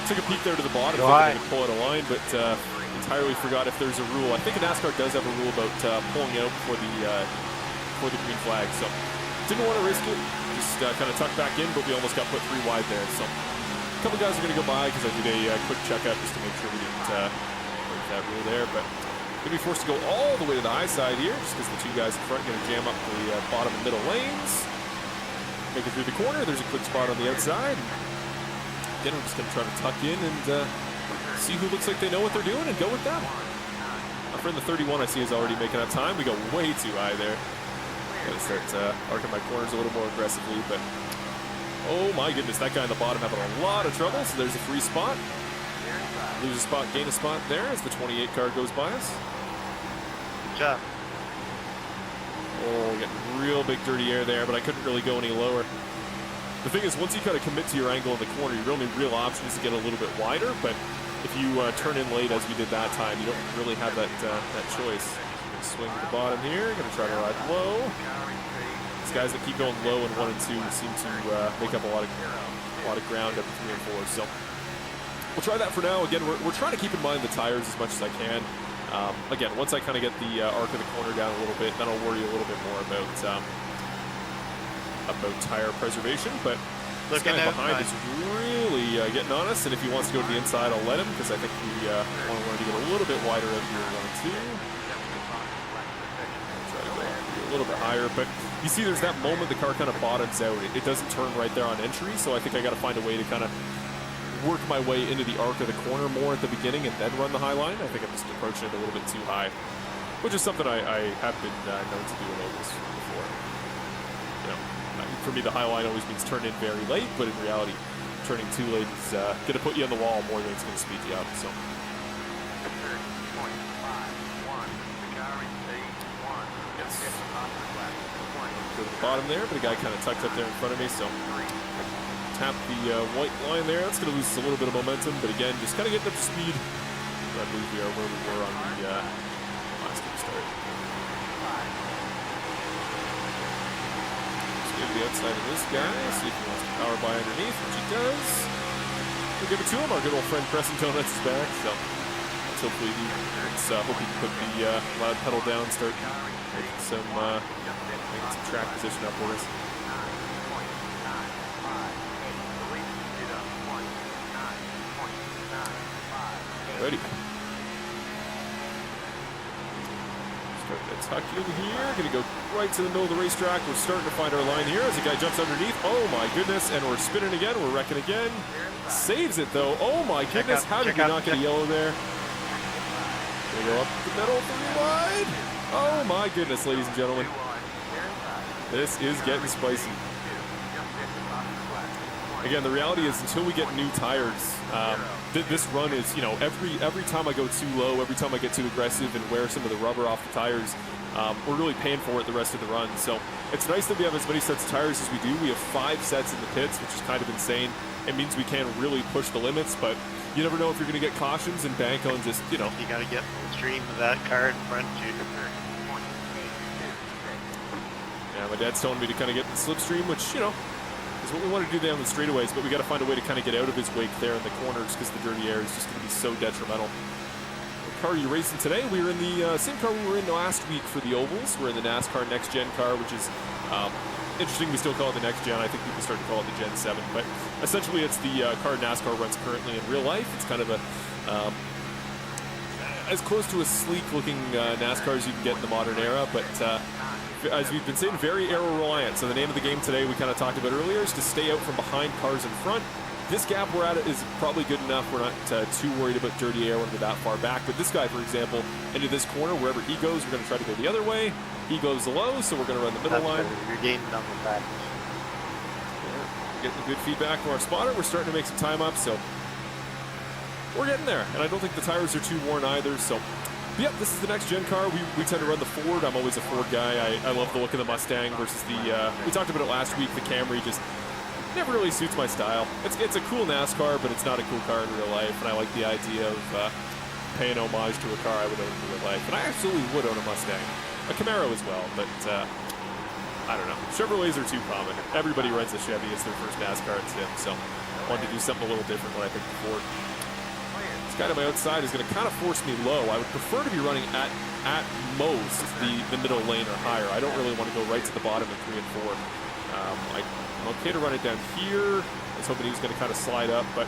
Took a peek there to the bottom, thinking they could pull out a line, but entirely forgot if there's a rule. I think NASCAR does have a rule about pulling out for the green flag, so didn't want to risk it. Just kind of tucked back in, but we almost got put 3 wide there. So a couple guys are going to go by because I did a quick checkup just to make sure we didn't break that rule there, but going to be forced to go all the way to the high side here just because the 2 guys in front are going to jam up the bottom and middle lanes. Make it through the corner. There's a quick spot on the outside. Again, we're just going to try to tuck in and see who looks like they know what they're doing and go with them. Our friend the 31 I see is already making up time. We go way too high there. Got to start arcing my corners a little more aggressively, but oh my goodness, that guy in the bottom having a lot of trouble. So there's a free spot. Lose a spot, gain a spot there as the 28 car goes by us. Good job. Oh, getting real big dirty air there, but I couldn't really go any lower. The thing is, once you kind of commit to your angle in the corner, your only real option is to get a little bit wider, but if you turn in late, as we did that time, you don't really have that choice. Swing to the bottom here, gonna try to ride low. These guys that keep going low in 1 and 2 seem to make up a lot of ground up in 3 and 4, so we'll try that for now. Again, we're trying to keep in mind the tires as much as I can. Again, once I kind of get the arc of the corner down a little bit, then I'll worry a little bit more about tire preservation. But this guy behind is really getting on us, and if he wants to go to the inside, I'll let him, because I think we want to get a little bit wider up here in 1 and 2. Try to go a little bit higher, but you see there's that moment the car kind of bottoms out. It doesn't turn right there on entry, so I think I got to find a way to kind of work my way into the arc of the corner more at the beginning and then run the high line. I think I'm just approaching it a little bit too high, which is something I have been known to do in ovals before. You know, for me, the high line always means turn in very late, but in reality, turning too late is going to put you on the wall more than it's going to speed you up. So. Yes. Go to the bottom there, but a guy kind of tucked up there in front of me, so tap the white line there. That's going to lose us a little bit of momentum, but again, just kind of getting up to speed. I believe we are where we were on the last start. Go to the outside of this guy, see if he wants to power by underneath, which he does. We'll give it to him. Our good old friend Crescent Donuts is back, so let's hopefully hope he can put the loud pedal down, start making some track position up for us. Ready. Starting to tuck in here. Going to go right to the middle of the racetrack. We're starting to find our line here as the guy jumps underneath. Oh my goodness. And we're spinning again. We're wrecking again. Saves it though. Oh my goodness. How did we not get a yellow there? Going to go up the middle, 3 wide. Oh my goodness, ladies and gentlemen. This is getting spicy. Again, the reality is until we get new tires, this run is, you know, every time I go too low, every time I get too aggressive and wear some of the rubber off the tires, we're really paying for it the rest of the run. So it's nice that we have as many sets of tires as we do. We have 5 sets in the pits, which is kind of insane. It means we can really push the limits, but you never know if you're going to get cautions and bank on just, you know. You got to get the stream of that car in front of you. Yeah, my dad's telling me to kind of get in the slipstream, which, you know, is what we want to do down the straightaways, but we got to find a way to kind of get out of his wake there in the corners because the dirty air is just going to be so detrimental. What car are you racing today? We were in the same car we were in last week for the ovals. We're in the NASCAR Next Gen car, which is interesting. We still call it the Next Gen. I think people start to call it the Gen 7, but essentially it's the car NASCAR runs currently in real life. It's kind of a as close to a sleek-looking NASCAR as you can get in the modern era, but as we've been saying, very aero-reliant. So the name of the game today we kind of talked about earlier is to stay out from behind cars in front. This gap we're at is probably good enough. We're not too worried about dirty air when we're that far back. But this guy, for example, into this corner, wherever he goes, we're going to try to go the other way. He goes low, so we're going to run the middle line. You're gaining on the back. Getting good feedback from our spotter. We're starting to make some time up, so we're getting there. And I don't think the tires are too worn either, so yep, this is the Next Gen car. We tend to run the Ford. I'm always a Ford guy. I love the look of the Mustang versus the, we talked about it last week, the Camry just never really suits my style. It's a cool NASCAR, but it's not a cool car in real life, and I like the idea of paying homage to a car I would own in real life. And I absolutely would own a Mustang. A Camaro as well, but I don't know. Chevrolets are too common. Everybody runs a Chevy as their first NASCAR sim, so I wanted to do something a little different when I picked the Ford. Guy to my outside is going to kind of force me low. I would prefer to be running at most the middle lane or higher. I don't really want to go right to the bottom in 3 and 4. I'm okay to run it down here. I was hoping he was going to kind of slide up, but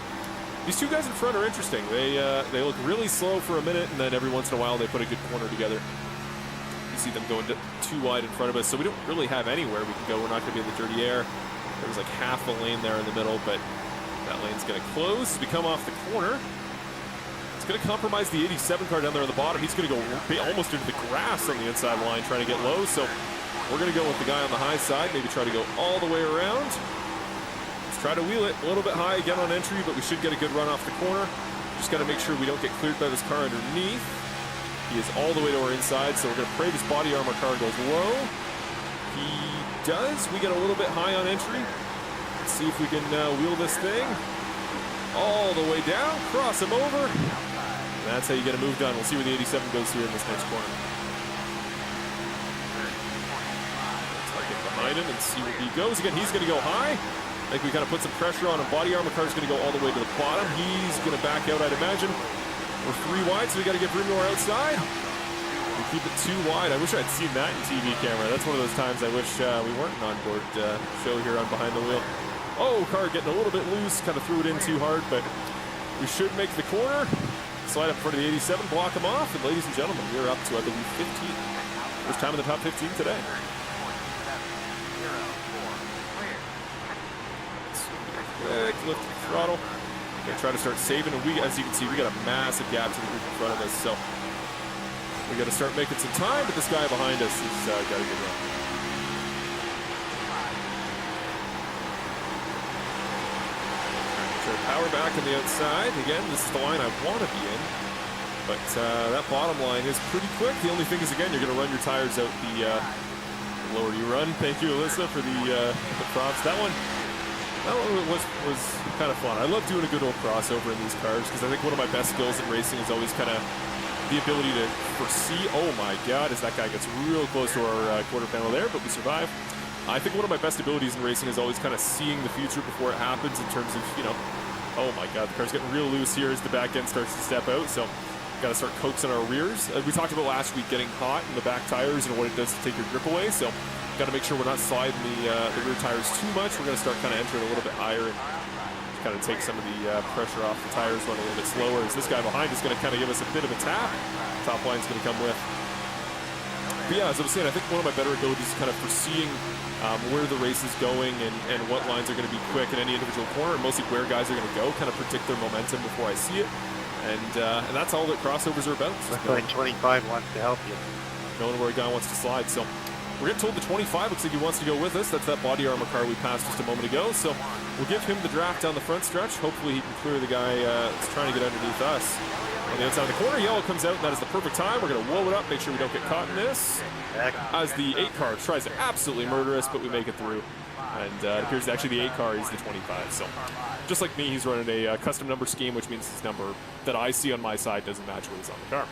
these two guys in front are interesting. They look really slow for a minute, and then every once in a while they put a good corner together. You see them going too wide in front of us, so we don't really have anywhere we can go. We're not going to be in the dirty air. There was like half a lane there in the middle, but that lane's going to close as we come off the corner. Going to compromise the 87 car down there on the bottom. He's going to go almost into the grass on the inside line trying to get low, so we're going to go with the guy on the high side, maybe try to go all the way around. Let's try to wheel it a little bit high again on entry, but we should get a good run off the corner. Just got to make sure we don't get cleared by this car underneath. He is all the way to our inside, so we're going to pray this body armor car goes low. He does. We get a little bit high on entry. Let's see if we can wheel this thing all the way down, cross him over. That's how you get a move done. We'll see where the 87 goes here in this next corner. Let's get behind him and see where he goes. Again, he's going to go high. I think we kind of put some pressure on him. Body armor car is going to go all the way to the bottom. He's going to back out, I'd imagine. We're 3 wide, so we got to give room to our outside. We keep it 2 wide. I wish I'd seen that in TV camera. That's one of those times I wish we weren't an onboard show here on Behind the Wheel. Oh, car getting a little bit loose. Kind of threw it in too hard, but we should make the corner. Slide up in front of the 87, block him off, and ladies and gentlemen, we're up to, I believe, 15th. First time in the top 15 today. Quick lift the throttle. Gonna try to start saving, and as you can see, we got a massive gap to the group in front of us, so we got to start making some time, but this guy behind us has got a good run. Power back on the outside. Again, this is the line I want to be in, but that bottom line is pretty quick. The only thing is, again, you're going to run your tires out the lower you run. Thank you, Alyssa, for the props. That one was kind of fun. I love doing a good old crossover in these cars because I think one of my best skills in racing is always kind of the ability to foresee. Oh my God, as that guy gets real close to our quarter panel there, but we survive. I think one of my best abilities in racing is always kind of seeing the future before it happens in terms of, you know, oh my God, the car's getting real loose here as the back end starts to step out, so got to start coaxing our rears. We talked about last week getting hot in the back tires and what it does to take your grip away, so got to make sure we're not sliding the rear tires too much. We're going to start kind of entering a little bit higher and kind of take some of the pressure off the tires, run a little bit slower, as this guy behind is going to kind of give us a bit of a tap. Top line's going to come with. But yeah, as I was saying, I think one of my better abilities is kind of foreseeing where the race is going and what lines are going to be quick in any individual corner, and mostly where guys are going to go, kind of predict their momentum before I see it. And that's all that crossovers are about. Looks like 25 wants to help you. knowing where a guy wants to slide. So we're getting told the 25 looks like he wants to go with us. That's that body armor car we passed just a moment ago. So we'll give him the draft down the front stretch. Hopefully he can clear the guy that's trying to get underneath us. On the outside of the corner, yellow comes out, and that is the perfect time. We're going to whoa it up, make sure we don't get caught in this. As the 8 car tries to absolutely murder us, but we make it through. And it appears that actually the 8 car is the 25. So just like me, he's running a custom number scheme, which means his number that I see on my side doesn't match what is on the car.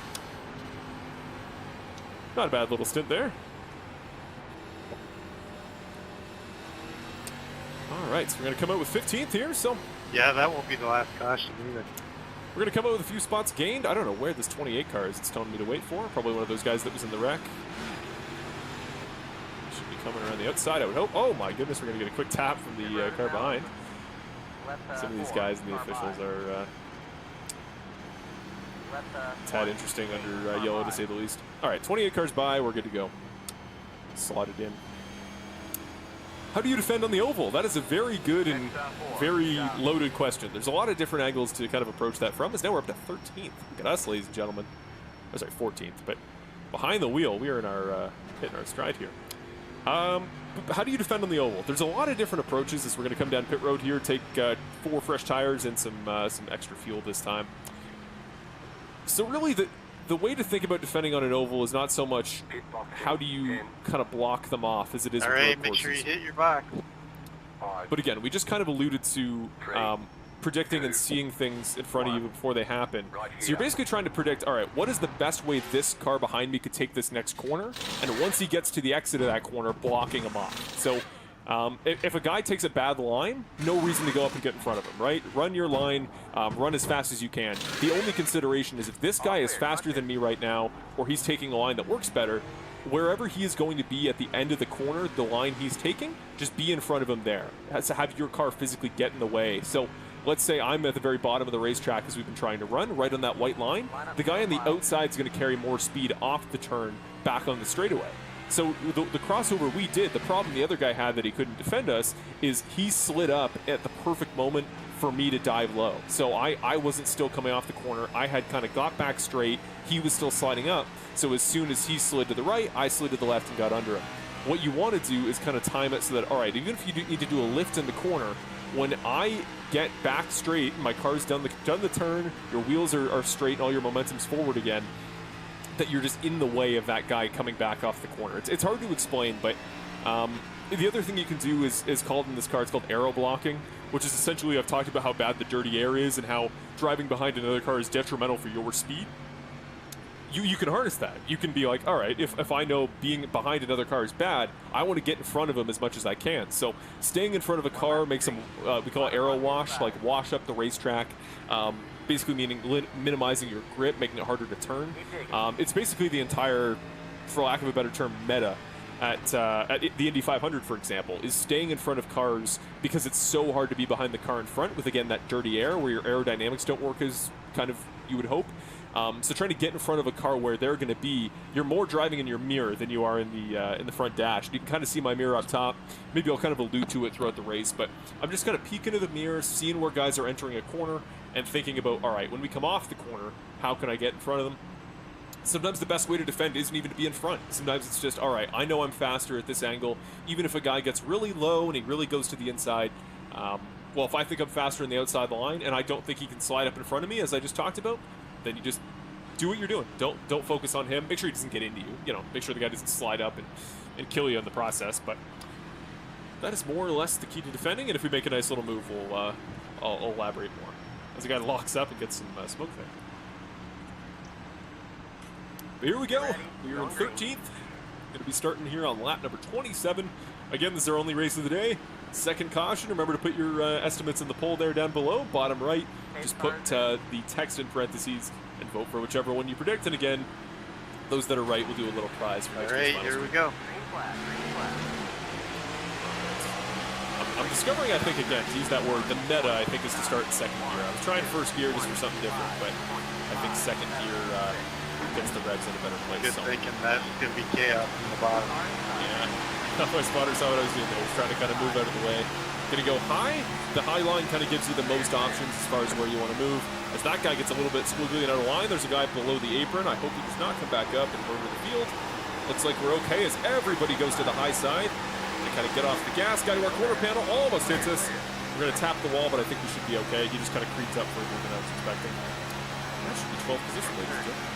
Not a bad little stint there. All right, so we're going to come out with 15th here. So Yeah, that won't be the last caution either. we're going to come out with a few spots gained. I don't know where this 28 car is. It's telling me to wait for. Probably one of those guys that was in the wreck. Should be coming around the outside, I would hope. Oh my goodness, we're going to get a quick tap from the car behind. Some of these guys and the officials are a tad interesting under yellow, to say the least. All right, 28 cars by. We're good to go. Slotted in. How do you defend on the oval? That is a very good and very loaded question. There's a lot of different angles to kind of approach that from. As now we're up to 13th. Look at us, ladies and gentlemen. Oh, sorry, 14th. But behind the wheel, we are in our hitting our stride here. How do you defend on the oval? There's a lot of different approaches as we're going to come down pit road here, take 4 fresh tires and some extra fuel this time. So really, the way to think about defending on an oval is not so much how do you kind of block them off as it is with road Alright, make courses. sure you hit your box. But again, we just kind of alluded to predicting and seeing things in front of you before they happen. So you're basically trying to predict, all right, what is the best way this car behind me could take this next corner? And once he gets to the exit of that corner, blocking him off. So if a guy takes a bad line, no reason to go up and get in front of him, right? Run your line, run as fast as you can. The only consideration is if this guy is faster than me right now, or he's taking a line that works better, wherever he is going to be at the end of the corner, the line he's taking, just be in front of him there. Has to have your car physically get in the way. So let's say I'm at the very bottom of the racetrack as we've been trying to run, right on that white line. The guy on the outside is going to carry more speed off the turn back on the straightaway. So the crossover we did, the problem the other guy had that he couldn't defend us is he slid up at the perfect moment for me to dive low. So I wasn't still coming off the corner. I had kind of got back straight. He was still sliding up. So as soon as he slid to the right, I slid to the left and got under him. What you want to do is kind of time it so that, all right, even if you need to do a lift in the corner, when I get back straight, my car's done the turn, your wheels are straight, and all your momentum's forward again, that you're just in the way of that guy coming back off the corner. It's hard to explain, but the other thing you can do is called in this car, it's called aero blocking, which is essentially, I've talked about how bad the dirty air is and how driving behind another car is detrimental for your speed. You can harness that. You can be like, all right, if I know being behind another car is bad, I want to get in front of him as much as I can. So staying in front of a car makes them, we call it aero wash, like wash up the racetrack, basically meaning minimizing your grip, making it harder to turn. It's basically the entire, for lack of a better term, meta at the Indy 500, for example, is staying in front of cars because it's so hard to be behind the car in front with, again, that dirty air where your aerodynamics don't work as kind of you would hope. So trying to get in front of a car where they're going to be, you're more driving in your mirror than you are in the front dash. You can kind of see my mirror up top. Maybe I'll kind of allude to it throughout the race, but I'm just kind of peeking into the mirror, seeing where guys are entering a corner, and thinking about, all right, when we come off the corner, how can I get in front of them? Sometimes the best way to defend isn't even to be in front. Sometimes it's just, all right, I know I'm faster at this angle. Even if a guy gets really low and he really goes to the inside, well, if I think I'm faster on the outside of the line and I don't think he can slide up in front of me, as I just talked about, then you just do what you're doing. Don't focus on him. Make sure he doesn't get into you. You know, make sure the guy doesn't slide up and kill you in the process. But that is more or less the key to defending. And if we make a nice little move, I'll elaborate more. As the guy locks up and gets some smoke there. But here we go. We're in 13th. Going to be starting here on lap number 27. Again, this is our only race of the day. Second caution. Remember to put your estimates in the poll there down below, bottom right. Just put the text in parentheses and vote for whichever one you predict. And again, those that are right will do a little prize for next week's final Here we score. go. I'm discovering, I think, again, to use that word, the meta, I think, is to start in second gear. I was trying first gear just for something different, but I think second gear gets the revs in a better place. Good thinking. That's going to be chaos in the bottom. Yeah. My spotter saw what I was doing there. I was trying to kind of move out of the way. Going to go high. The high line kind of gives you the most options as far as where you want to move. As that guy gets a little bit squiggly out of line, there's a guy below the apron. I hope he does not come back up and murder the field. Looks like we're okay as everybody goes to the high side. They kind of get off the gas. Guy to our quarter panel almost hits us. We're going to tap the wall, but I think we should be okay. He just kind of creeped up further than I was expecting. That should be 12th position, ladies and gentlemen.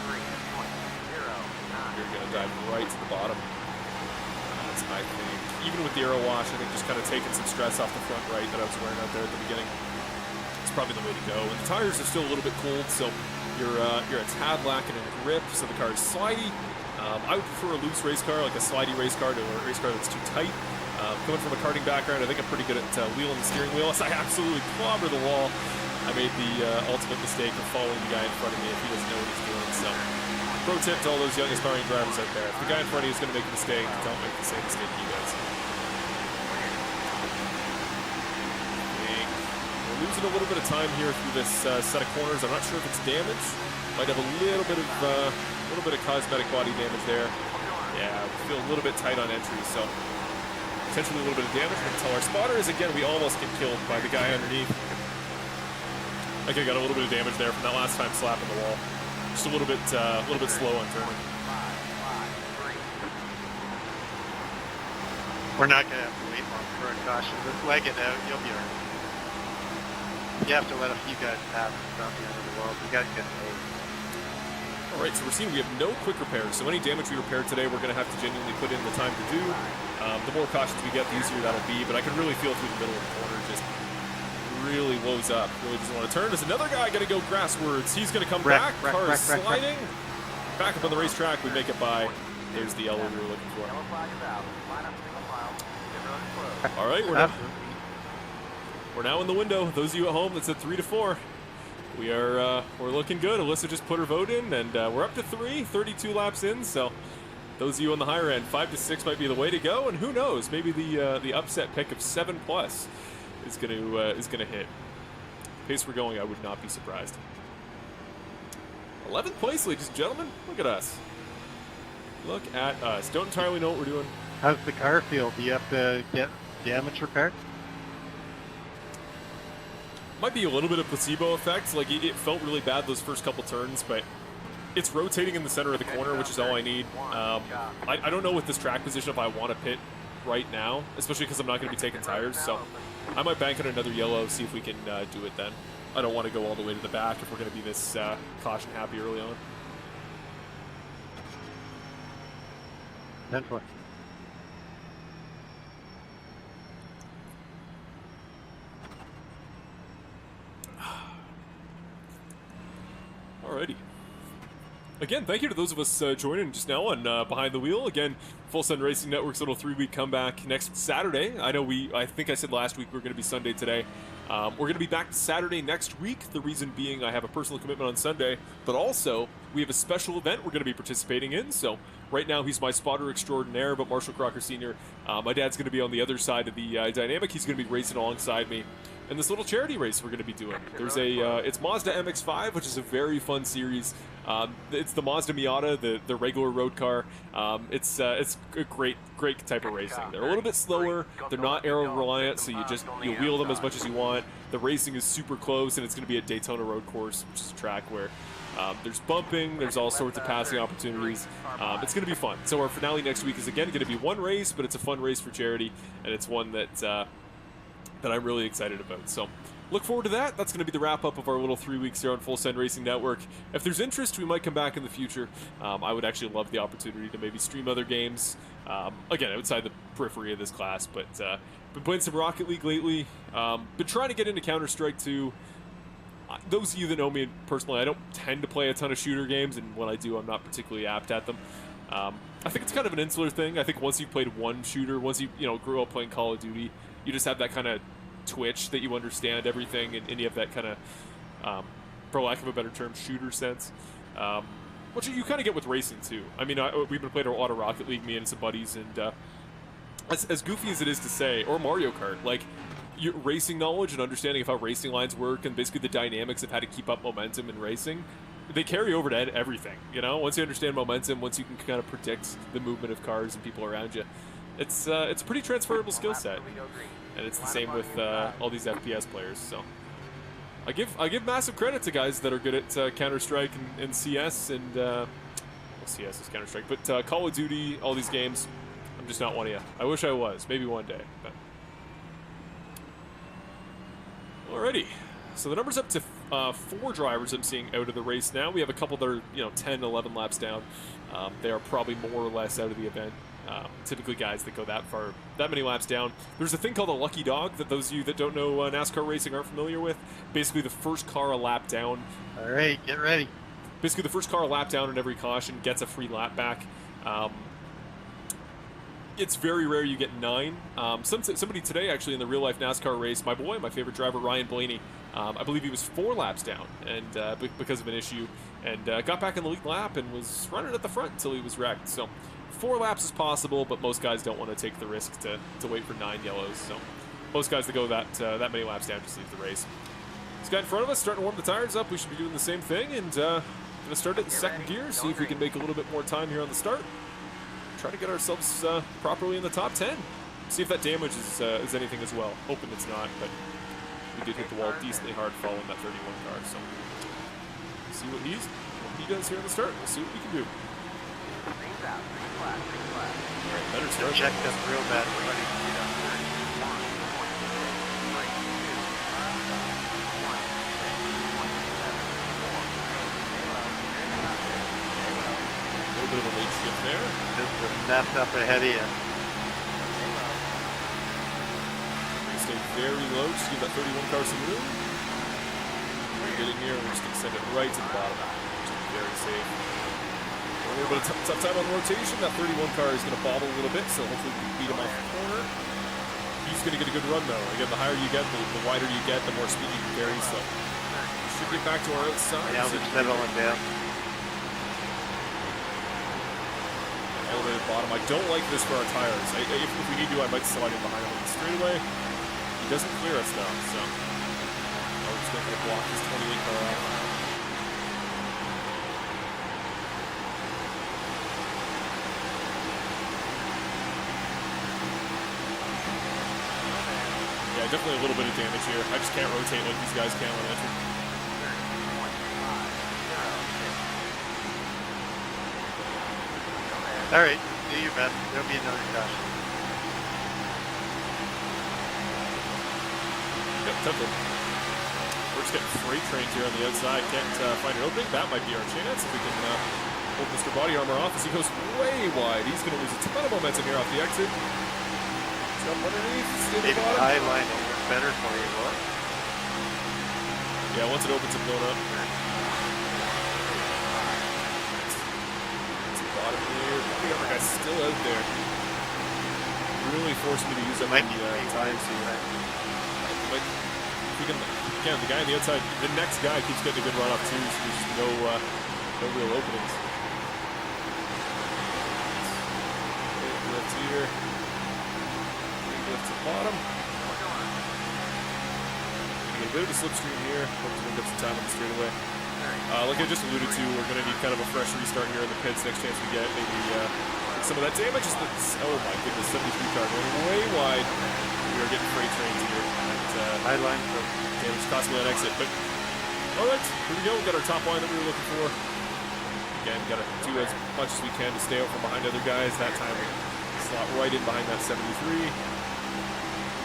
You're going to dive right to the bottom. That's, I think, even with the aero wash, I think just kind of taking some stress off the front right that I was wearing out there at the beginning. It's probably the way to go. And the tires are still a little bit cold, so you're a tad lacking in grip, so the car is slidey. I would prefer a loose race car, like a slidey race car, to a race car that's too tight. Coming from a karting background, I think I'm pretty good at wheeling the steering wheel. So I absolutely clobber the wall. I made the ultimate mistake of following the guy in front of me if he doesn't know what he's doing. So, pro tip to all those young aspiring drivers out there: if the guy in front of you is going to make a mistake, don't make the same mistake he does. We're losing a little bit of time here through this set of corners. I'm not sure if it's damage. Might have a little bit of cosmetic body damage there. Yeah, we feel a little bit tight on entry, so potentially a little bit of damage. We're going to tell our spotters. Again, we almost get killed by the guy underneath. I think I got a little bit of damage there from that last time slapping the wall. Just a little bit slow on turning. We're not going to have to wait long for a caution. Just leg it out, you'll be alright. You have to let a few guys pass. It's not the end of the world. You guys get paid. Alright, so we're seeing we have no quick repairs, so any damage we repair today we're going to have to genuinely put in the time to do. The more cautions we get, the easier that'll be, but I can really feel through the middle of the corner, just really woes up, really doesn't want to turn. There's another guy going to go grasswards. He's going to come back, car is sliding. Back up on the racetrack, we make it by. There's the yellow we were looking for. Alright, we're now in the window. Those of you at home that said 3 to 4. We're looking good. Alyssa just put her vote in, and we're up to 32 laps in. So those of you on the higher end, 5 to 6 might be the way to go. And who knows? Maybe the upset pick of 7+ is gonna hit. Pace we're going, I would not be surprised. 11th place, ladies and gentlemen. Look at us. Look at us. Don't entirely know what we're doing. How's the car feel? Do you have to get damage repaired? Might be a little bit of placebo effect. Like, it felt really bad those first couple turns, but it's rotating in the center of the corner, which is all I need. I don't know with this track position if I want to pit right now, especially because I'm not going to be taking tires. So I might bank on another yellow, see if we can do it then. I don't want to go all the way to the back if we're going to be this caution happy early on. 10-4. Alrighty. Again, thank you to those of us joining just now on Behind the Wheel. Again, Full Send Racing Network's little 3-week comeback next Saturday. I think I said last week we're going to be Sunday today. We're going to be back Saturday next week. The reason being I have a personal commitment on Sunday, but also we have a special event we're going to be participating in. So right now he's my spotter extraordinaire, but Marshall Crocker Sr., my dad's going to be on the other side of the dynamic. He's going to be racing alongside me in this little charity race we're going to be doing. There's it's Mazda MX-5, which is a very fun series. It's the Mazda Miata, the regular road car. It's a great type of racing. They're a little bit slower. They're not aero reliant, so you wheel them as much as you want. The racing is super close, and it's going to be a Daytona road course, which is a track where there's bumping, there's all sorts of passing opportunities. It's going to be fun. So our finale next week is again going to be one race, but it's a fun race for charity, and it's one that I'm really excited about. So look forward to that. That's going to be the wrap-up of our little 3 weeks here on Full Send Racing Network. If there's interest, we might come back in the future. I would actually love the opportunity to maybe stream other games, again, outside the periphery of this class, but been playing some Rocket League lately. Been trying to get into Counter-Strike 2. Those of you that know me personally, I don't tend to play a ton of shooter games, and when I do, I'm not particularly apt at them. I think it's kind of an insular thing. I think once you've played one shooter, once you grew up playing Call of Duty, you just have that kind of twitch that you understand everything, and you have that kind of, for lack of a better term, shooter sense, which you kind of get with racing too. I mean, we've been playing a lot of Rocket League, me and some buddies, and as goofy as it is to say, or Mario Kart, like your racing knowledge and understanding of how racing lines work and basically the dynamics of how to keep up momentum in racing, they carry over to everything. Once you understand momentum, once you can kind of predict the movement of cars and people around you, it's a pretty transferable skill set. And it's the same with all these FPS players. So I give massive credit to guys that are good at Counter-Strike and CS, and we'll CS is Counter-Strike. But Call of Duty, all these games, I'm just not one of you. I wish I was. Maybe one day. But. Alrighty. So the number's up to 4 drivers I'm seeing out of the race now. We have a couple that are, 10, 11 laps down. They are probably more or less out of the event. Typically guys that go that many laps down. There's a thing called a lucky dog that those of you that don't know NASCAR racing aren't familiar with. Basically the first car a lap down. All right, get ready. Basically the first car a lap down in every caution gets a free lap back. It's very rare you get 9. Somebody today actually in the real life NASCAR race, my boy, my favorite driver, Ryan Blaney, I believe he was 4 laps down and because of an issue, and got back in the lead lap and was running at the front until he was wrecked. So 4 laps is possible, but most guys don't want to take the risk to wait for 9 yellows. So most guys that go that many laps down just leave the race. This guy in front of us starting to warm the tires up. We should be doing the same thing, and gonna start it in second gear, see if we can make a little bit more time here on the start. Try to get ourselves properly in the top 10. See if that damage is anything as well. Hoping it's not, but we did hit the wall decently hard following that 31 car. So see what he does here on the start. We'll see what we can do. Better start. Check them real bad. A little bit of a late shift there. Just a snap up ahead of you. Stay very low, just give that 31 car some room. Get in here, and we're just going to send it right to the bottom. Just be very safe. A little bit of tough time on the rotation. That 31 car is going to bobble a little bit, so hopefully we can beat him off the corner. He's going to get a good run, though. Again, the higher you get, the wider you get, the more speed you can carry. So we should get back to our outside. Now they're settling down. All the way to the bottom. I don't like this for our tires. If we need to, I might slide in behind him on the straightaway. He doesn't clear us, though, so we're just going to block this 28 car out. Yeah, definitely a little bit of damage here. I just can't rotate like these guys can on entry. All right, do your best. There'll be another caution. Yep, temple. We're just getting freight trains here on the outside. Can't find an opening. That might be our chance if we can hold Mr. Body Armor off as he goes way wide. He's going to lose a ton of momentum here off the exit. Jump underneath. Stay Maybe the bottom. high line will work better for you, what? Yeah, once it opens, it's blown up. Bottom here. The other guy's still out there. Really forced me to use up my tires here. Like, again, the guy on the outside, the next guy keeps getting a good run off too, so there's just no real openings. Big lift here. Big lift to the bottom. Get a bit of a slipstream here. Hope to make up some time on the straightaway. Like I just alluded to, we're going to need kind of a fresh restart here in the pits next chance we get. Maybe some of that damage is oh my goodness, 73 car going way wide. We are getting freight trains here. High line for damage possibly on exit. But all right, here we go. We got our top line that we were looking for. Again, got to do as much as we can to stay out from behind other guys. That time we slot right in behind that 73.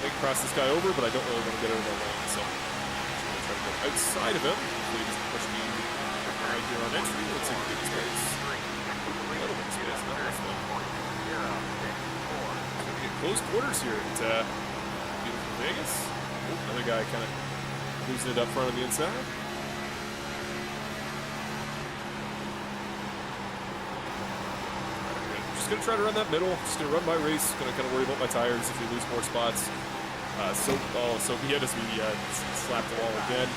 Make cross this guy over, but I don't really want to get out of their lane, so I'm going to try to go outside of him. Hopefully he doesn't push me right here on entry. Let's see if we get space. A little bit of space, not much though. We get close quarters here at beautiful Vegas. Oh, another guy kind of losing it up front on the inside. Just going to try to run that middle. Just going to run my race. Going to kind of worry about my tires if we lose more spots. So be it as we slap the wall again.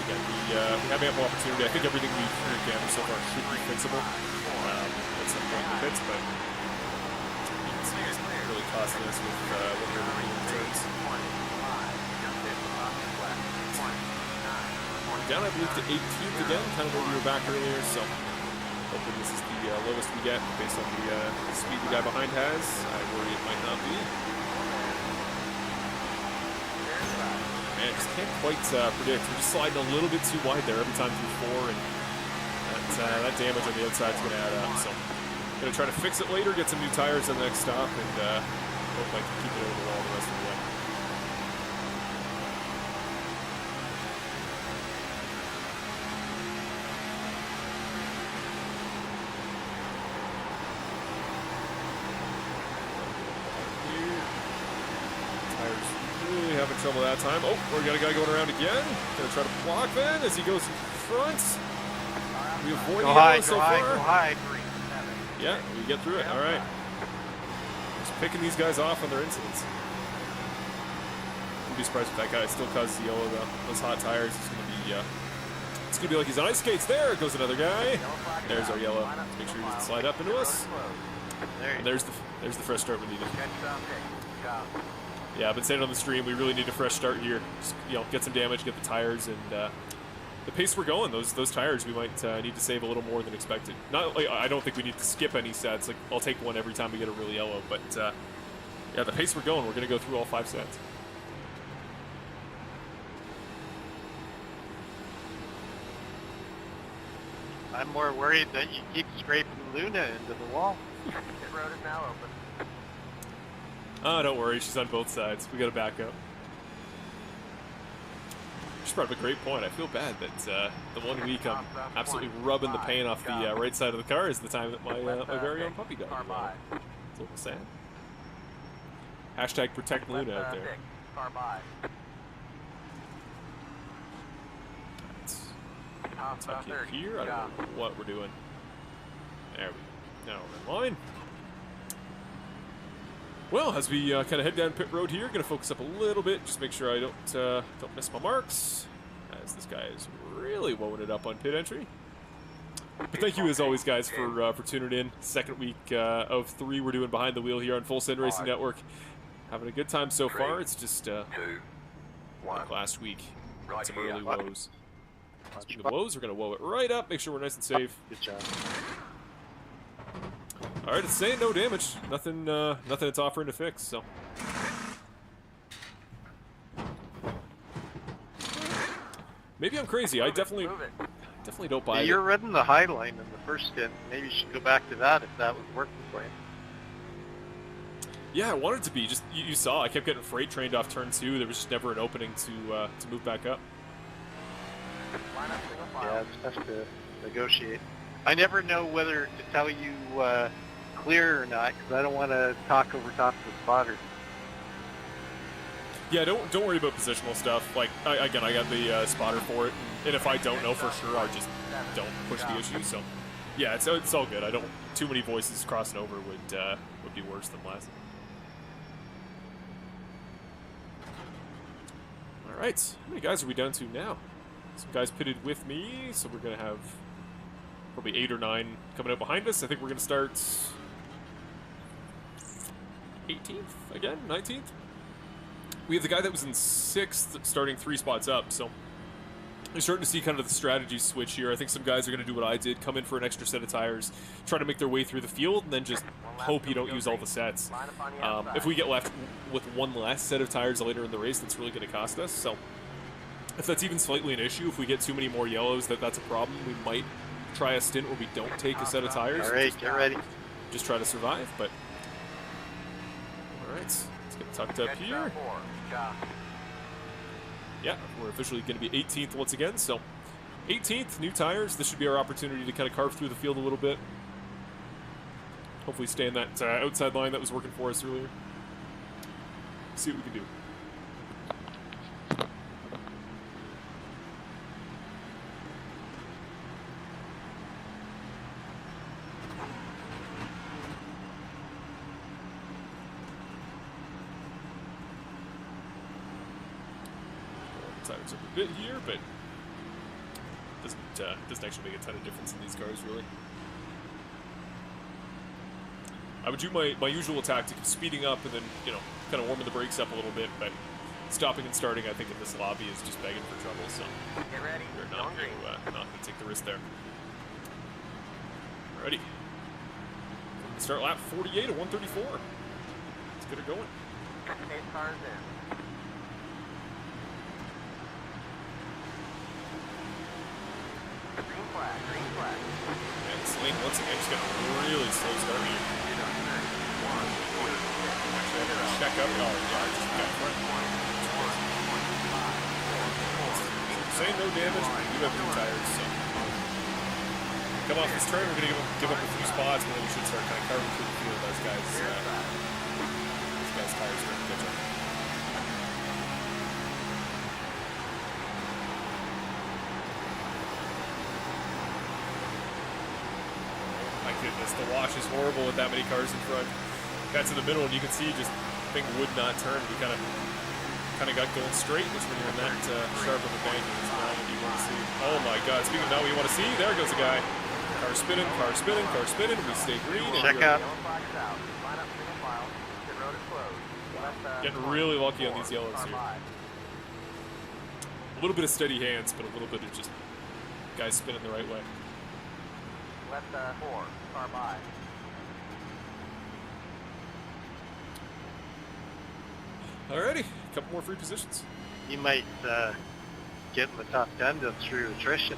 Again, we have ample opportunity. I think everything we've damaged so far should be fixable at some point in the pits, but you can see it's really costing us with what we're doing in turns. Down, I believe, to 18th again, kind of where we were back earlier, so hopefully this is the lowest we get based on the speed the guy behind has. I worry it might not be. Man, just can't quite predict. We're just sliding a little bit too wide there every time through 4, and that damage on the outside is going to add up. So I'm going to try to fix it later, get some new tires on the next stop, and hope I can keep it over the wall the rest of the way. Really having trouble that time. Oh, we got a guy going around again. Gonna try to block then as he goes in front. We avoid the yellow so far. Go high. Yeah, we get through it. All right. Just picking these guys off on their incidents. Wouldn't be surprised if that guy still causes the yellow though. Those hot tires. It's gonna be like he's on ice skates. There goes another guy. There's our yellow. Let's make sure he doesn't slide up into us. And there's the fresh start we needed. Yeah, I've been saying on the stream, we really need a fresh start here. Just, get some damage, get the tires, and the pace we're going, those tires, we might need to save a little more than expected. Not like I don't think we need to skip any sets. Like I'll take one every time we get a really yellow, but yeah, the pace we're going, we're gonna go through all 5 sets. I'm more worried that you keep scraping Luna into the wall. Pit road is now open. Oh, don't worry, she's on both sides. We got to back up. She brought up a great point. I feel bad that the 1 week I'm absolutely rubbing the paint off the right side of the car is the time that my very own puppy died. It's a little sad. Hashtag protect Luna out there. Let's tuck in here. I don't know what we're doing. There we go. Now we're in line. Well, as we kind of head down pit road here, going to focus up a little bit, just make sure I don't miss my marks, as this guy is really woeing it up on pit entry. But thank you as always, guys, for tuning in. Second week of 3 we're doing behind the wheel here on Full Send Racing Network. Having a good time so far. It's just like last week, some early woes. Speaking of woes, we're going to woe it right up, make sure we're nice and safe. Good job. All right, it's saying no damage. Nothing it's offering to fix, so. Maybe I'm crazy. I definitely don't buy it. You're running the high line in the first stint. Maybe you should go back to that if that was working for you. Yeah, I wanted it to be. Just you saw, I kept getting freight trained off turn 2. There was just never an opening to move back up. Yeah, it's tough to negotiate. I never know whether to tell you clear or not, because I don't want to talk over top of the spotter. Yeah, don't worry about positional stuff. Like, I got the spotter for it, and if I don't know for sure, I just don't push the issue. So, yeah, it's all good. I don't too many voices crossing over would be worse than less. All right, how many guys are we down to now? Some guys pitted with me, so we're gonna have probably 8 or 9 coming up behind us. I think we're going to start 18th again, 19th. We have the guy that was in 6th starting 3 spots up, so you're starting to see kind of the strategy switch here. I think some guys are going to do what I did, come in for an extra set of tires, try to make their way through the field, and then just hope you don't use all the sets. If we get left with 1 less set of tires later in the race, that's really going to cost us. So if that's even slightly an issue, if we get too many more yellows, that's a problem. We might try a stint where we don't take a set of tires. All right, get ready. Just try to survive, but all right, let's get tucked up here. Yeah, we're officially going to be 18th once again, so 18th, new tires. This should be our opportunity to kind of carve through the field a little bit. Hopefully stay in that outside line that was working for us earlier. See what we can do. Tires up a bit here, but doesn't actually make a ton of difference in these cars, really. I would do my usual tactic of speeding up and then, kind of warming the brakes up a little bit, but stopping and starting, I think, in this lobby is just begging for trouble, so we're not going to take the risk there. Alrighty. Start lap 48 at 134. Let's get her going. 8 cars in. Green flag, green flag. And this lane once again just got a really slow start here. Actually, I'm gonna check up. Oh, yeah, just got in front. Saying no damage, but we do have new tires, so. Come off this turn, we're gonna give up a few spots, but then we should start kind of carving through the field as guys' tires start to catch up. My goodness, the wash is horrible with that many cars in front. Guys in the middle, and you can see just thing would not turn. We kind of got going straight, which when you're in that sharp of a bank is not what you want to see. Oh my God! Speaking of not what you want to see, there goes a guy. Car spinning, car spinning, car spinning. We stay green. Check out. Getting really lucky on these yellows here. A little bit of steady hands, but a little bit of just guys spinning the right way. Left 4, car by. Alrighty, a couple more free positions. You might get in the top 10 through attrition.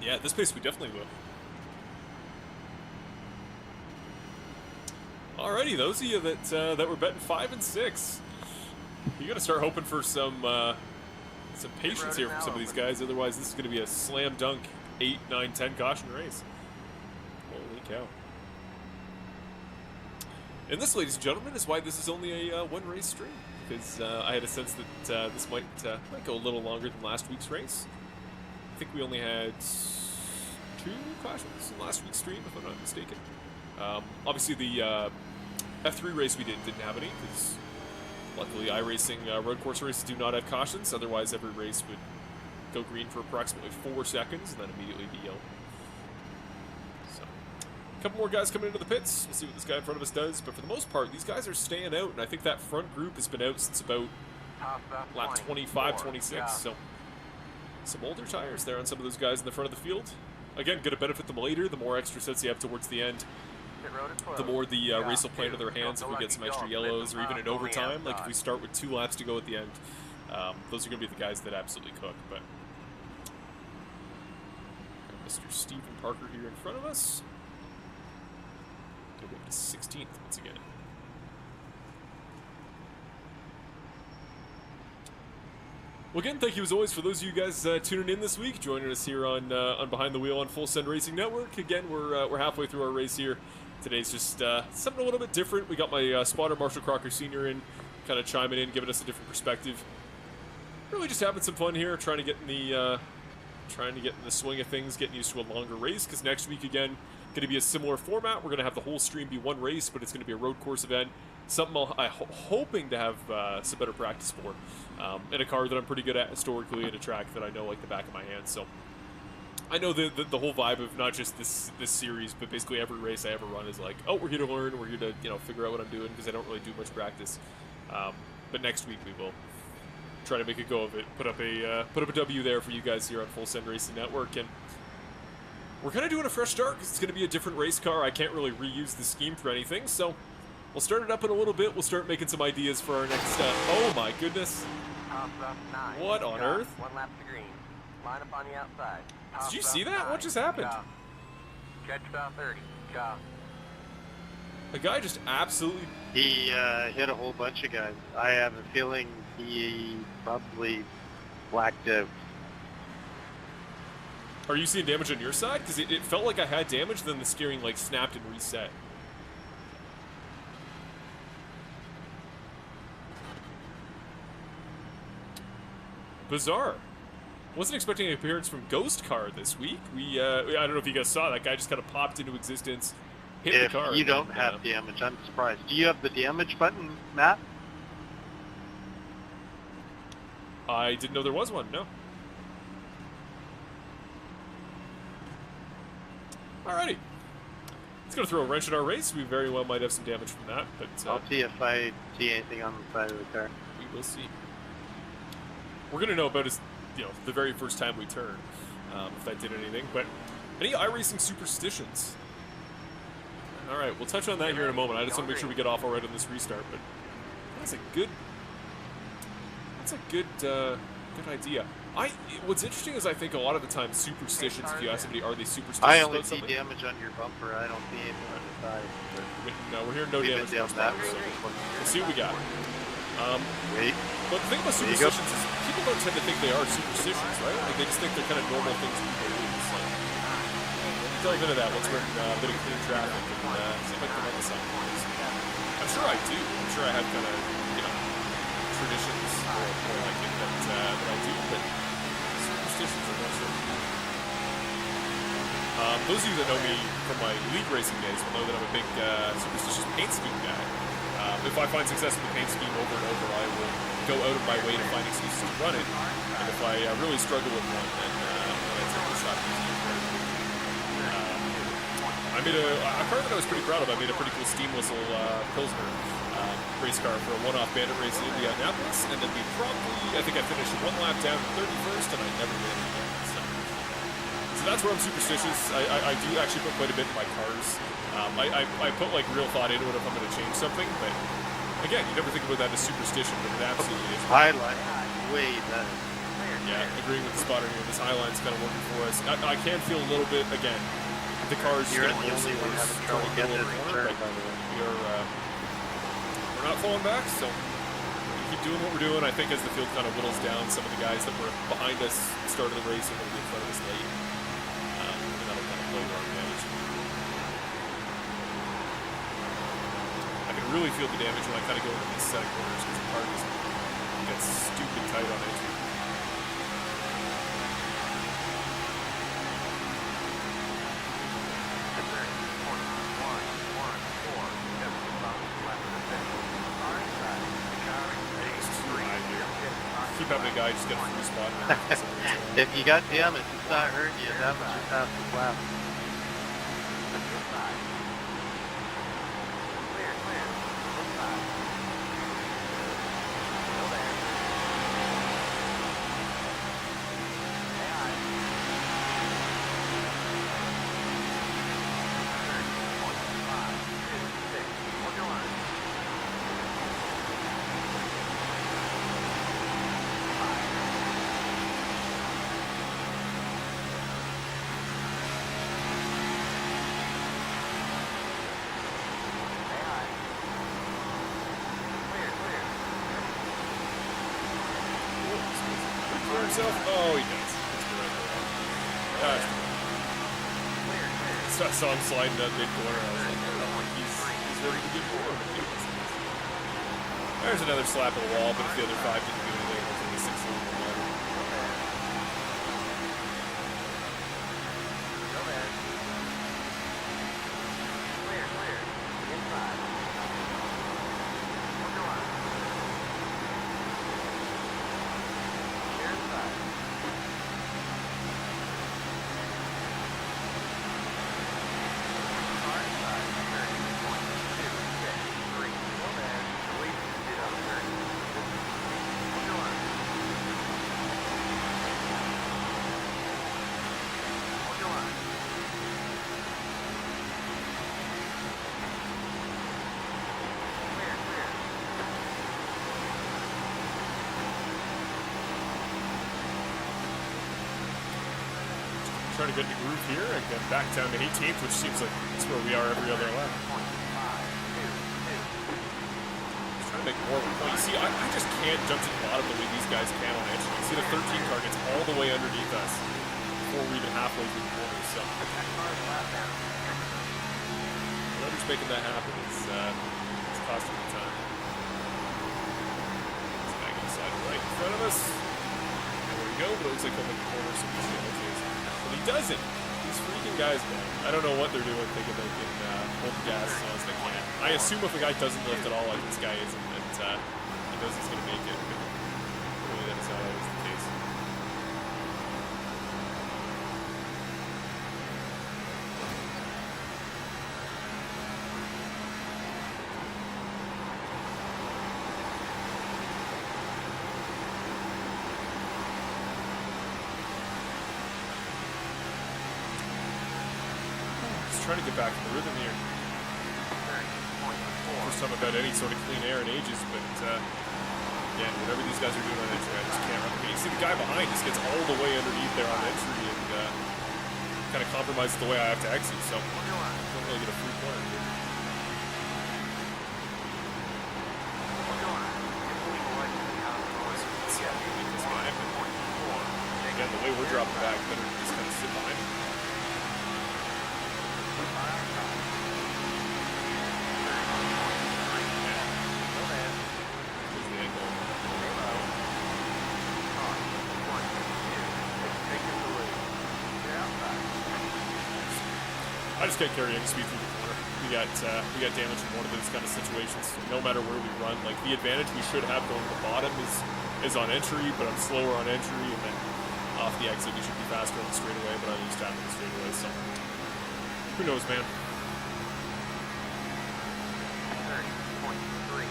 Yeah, at this pace we definitely will. Alrighty, those of you that were betting 5 and 6, you got to start hoping for some patience here from some of these guys. Otherwise, this is going to be a slam dunk 8, 9, 10 caution race. Holy cow! And this, ladies and gentlemen, is why this is only a one-race stream, because I had a sense that this might go a little longer than last week's race. I think we only had 2 cautions in last week's stream, if I'm not mistaken. Obviously, the F3 race we didn't have any, because luckily iRacing road course races do not have cautions. Otherwise, every race would go green for approximately 4 seconds and then immediately be yellow. So, a couple more guys coming into the pits. We'll see what this guy in front of us does. But for the most part, these guys are staying out, and I think that front group has been out since about lap 25, 26. So, some older tires there on some of those guys in the front of the field. Again, going to benefit them later. The more extra sets you have towards the end, the more the race will play into their hands if we get some extra yellows, or even in overtime. Like if we start with 2 laps to go at the end, those are going to be the guys that absolutely cook. But Mr. Stephen Parker here in front of us. Going to go to 16th once again. Well, again, thank you as always for those of you guys tuning in this week, joining us here on Behind the Wheel on Full Send Racing Network. Again, we're halfway through our race here. Today's just something a little bit different. We got my spotter Marshall Crocker Sr. in, kind of chiming in, giving us a different perspective. Really just having some fun here, trying to get in the swing of things, getting used to a longer race. Because next week again, going to be a similar format. We're going to have the whole stream be one race, but it's going to be a road course event. Something I'm hoping to have some better practice for, in a car that I'm pretty good at historically, at a track that I know like the back of my hand. So I know the whole vibe of not just this series, but basically every race I ever run is like, oh, we're here to learn, we're here to figure out what I'm doing, because I don't really do much practice. But next week we will try to make a go of it, put up a W there for you guys here on Full Send Racing Network, and we're kind of doing a fresh start because it's going to be a different race car. I can't really reuse the scheme for anything, so we'll start it up in a little bit. We'll start making some ideas for our next step. Oh my goodness! What on earth? 1 lap to green. Line up on the outside. Did you see that? What just happened? Catch about 30. A guy just absolutely... He hit a whole bunch of guys. I have a feeling he probably blacked out. Are you seeing damage on your side? Because it felt like I had damage, then the steering like snapped and reset. Bizarre. Wasn't expecting an appearance from Ghost Car this week. I don't know if you guys saw, that guy just kind of popped into existence, hit If the car. you don't have damage, I'm surprised. Do you have the damage button, Matt? I didn't know there was one, no. Alrighty. It's going to throw a wrench in our race. We very well might have some damage from that, but I'll see if I see anything on the side of the car. we will see. We're going to know about his, the very first time we turn, if that did anything. But any iRacing superstitions? All right, we'll touch on that here in a moment. I just want to make sure we get off all right on this restart. But that's a good That's a good idea. What's interesting is I think a lot of the time superstitions, if you ask somebody, are they superstitious I only about see something? damage on your bumper. I don't see anything on the side. No, we're hearing no We've damage been on down our that sponsor, road. so we'll see what we got. Wait. But the thing about There you go. superstitions is people don't tend to think they are superstitions, right? Like they just think they're kind of normal things people do. So delve into that once we're in a bit of clean traffic and see if I can come up with something. I'm sure I do. I'm sure I have kind of, traditions or like it that I do, but superstitions are not sure. Those of you that know me from my league racing days will know that I'm a big superstitious paint scheme guy. If I find success with the paint scheme over and over, I will go out of my way to find excuses to run it. And if I really struggle with one, then I take the shot using it very quickly. I made a car that I was pretty proud of. I made a pretty cool steam whistle Pilsner race car for a one-off bandit race in Indianapolis, and then I think I finished one lap down 31st, and I never did it again. So that's where I'm superstitious. I do actually put quite a bit in my cars. I put like real thought into it if I'm going to change something, but again, you never think about that as superstition, but it absolutely is. Highline, way better. Yeah, agreeing with the spotter here. This highline's kind of working for us. I can feel a little bit, again, the car's You're getting the only one having trouble getting this turn, by the way. We're not falling back, so we keep doing what we're doing. I think as the field kind of whittles down, some of the guys that were behind us started the race are going to be in front of us late. And that'll kind of play to our advantage. I can really feel the damage when I kind of go into these set of corners because the car just gets stupid tight on it. Keep having a guy just get a free spot. If you got damage, it's not hurting you. That was just half the lap. Oh, he does. Gosh. I saw him sliding that big corner. I was like, oh, he's ready to get forward. There's another slap of the wall, but if the other five didn't do anything, we'll take the 6 a little bit better. Trying to get in the groove here and get back down to 18th, which seems like it's where we are every other lap. Just trying to make more of a point. You see, I just can't jump to the bottom the way these guys can on edge. You see the 13 car gets all the way underneath us before we're even halfway through the corner. So whoever's making that happen is costing me time. This guy gonna slide right in front of us. There we go, but it looks like he'll make the corner, so we see how it is. But he doesn't. These freaking guys, man. I don't know what they're doing thinking they can hold the gas as long as they can. I assume if a guy doesn't lift at all like this guy isn't, that he knows he's going to make it. But really, that is not always the case. Trying to get back in the rhythm here. First time I've had any sort of clean air in ages, but again, whatever these guys are doing on entry, I just can't replicate. You see the guy behind just gets all the way underneath there on entry and kind of compromises the way I have to exit, so don't really get a free corner here. Again, the way we're dropping back, better just kind of sit behind him. I just can't carry any speed through the corner. We got damage in one of those kind of situations. No matter where we run, like the advantage we should have going to the bottom is on entry, but I'm slower on entry, and then off the exit we should be faster on the straightaway. But I'm used to having the straightaway, so who knows, man. 30.302.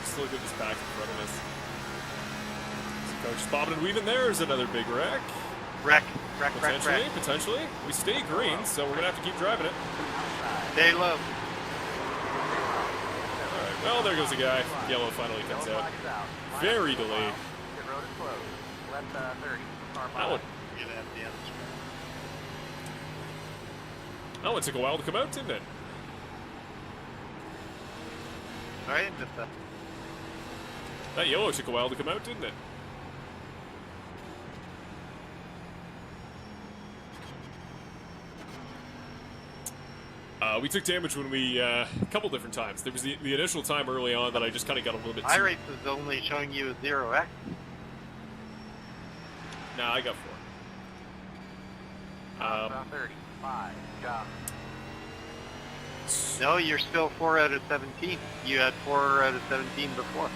Just look at this pack in front of us. Is the coach bobbing and weaving there? Is another big wreck? Wreck. Potentially. We stay green, so we're gonna have to keep driving it. Stay low. All right. Well, there goes the guy. Yellow finally comes out. Very delayed. That one. You're gonna have the end. That one took a while to come out, didn't it? Alright, just That yellow took a while to come out, didn't it? We took damage when we, a couple different times. There was the initial time early on that I just kind of got a little bit too... iRace is only showing you a 0x. Nah, I got 4. 35. Job. No, you're still 4 out of 17. You had 4 out of 17 before.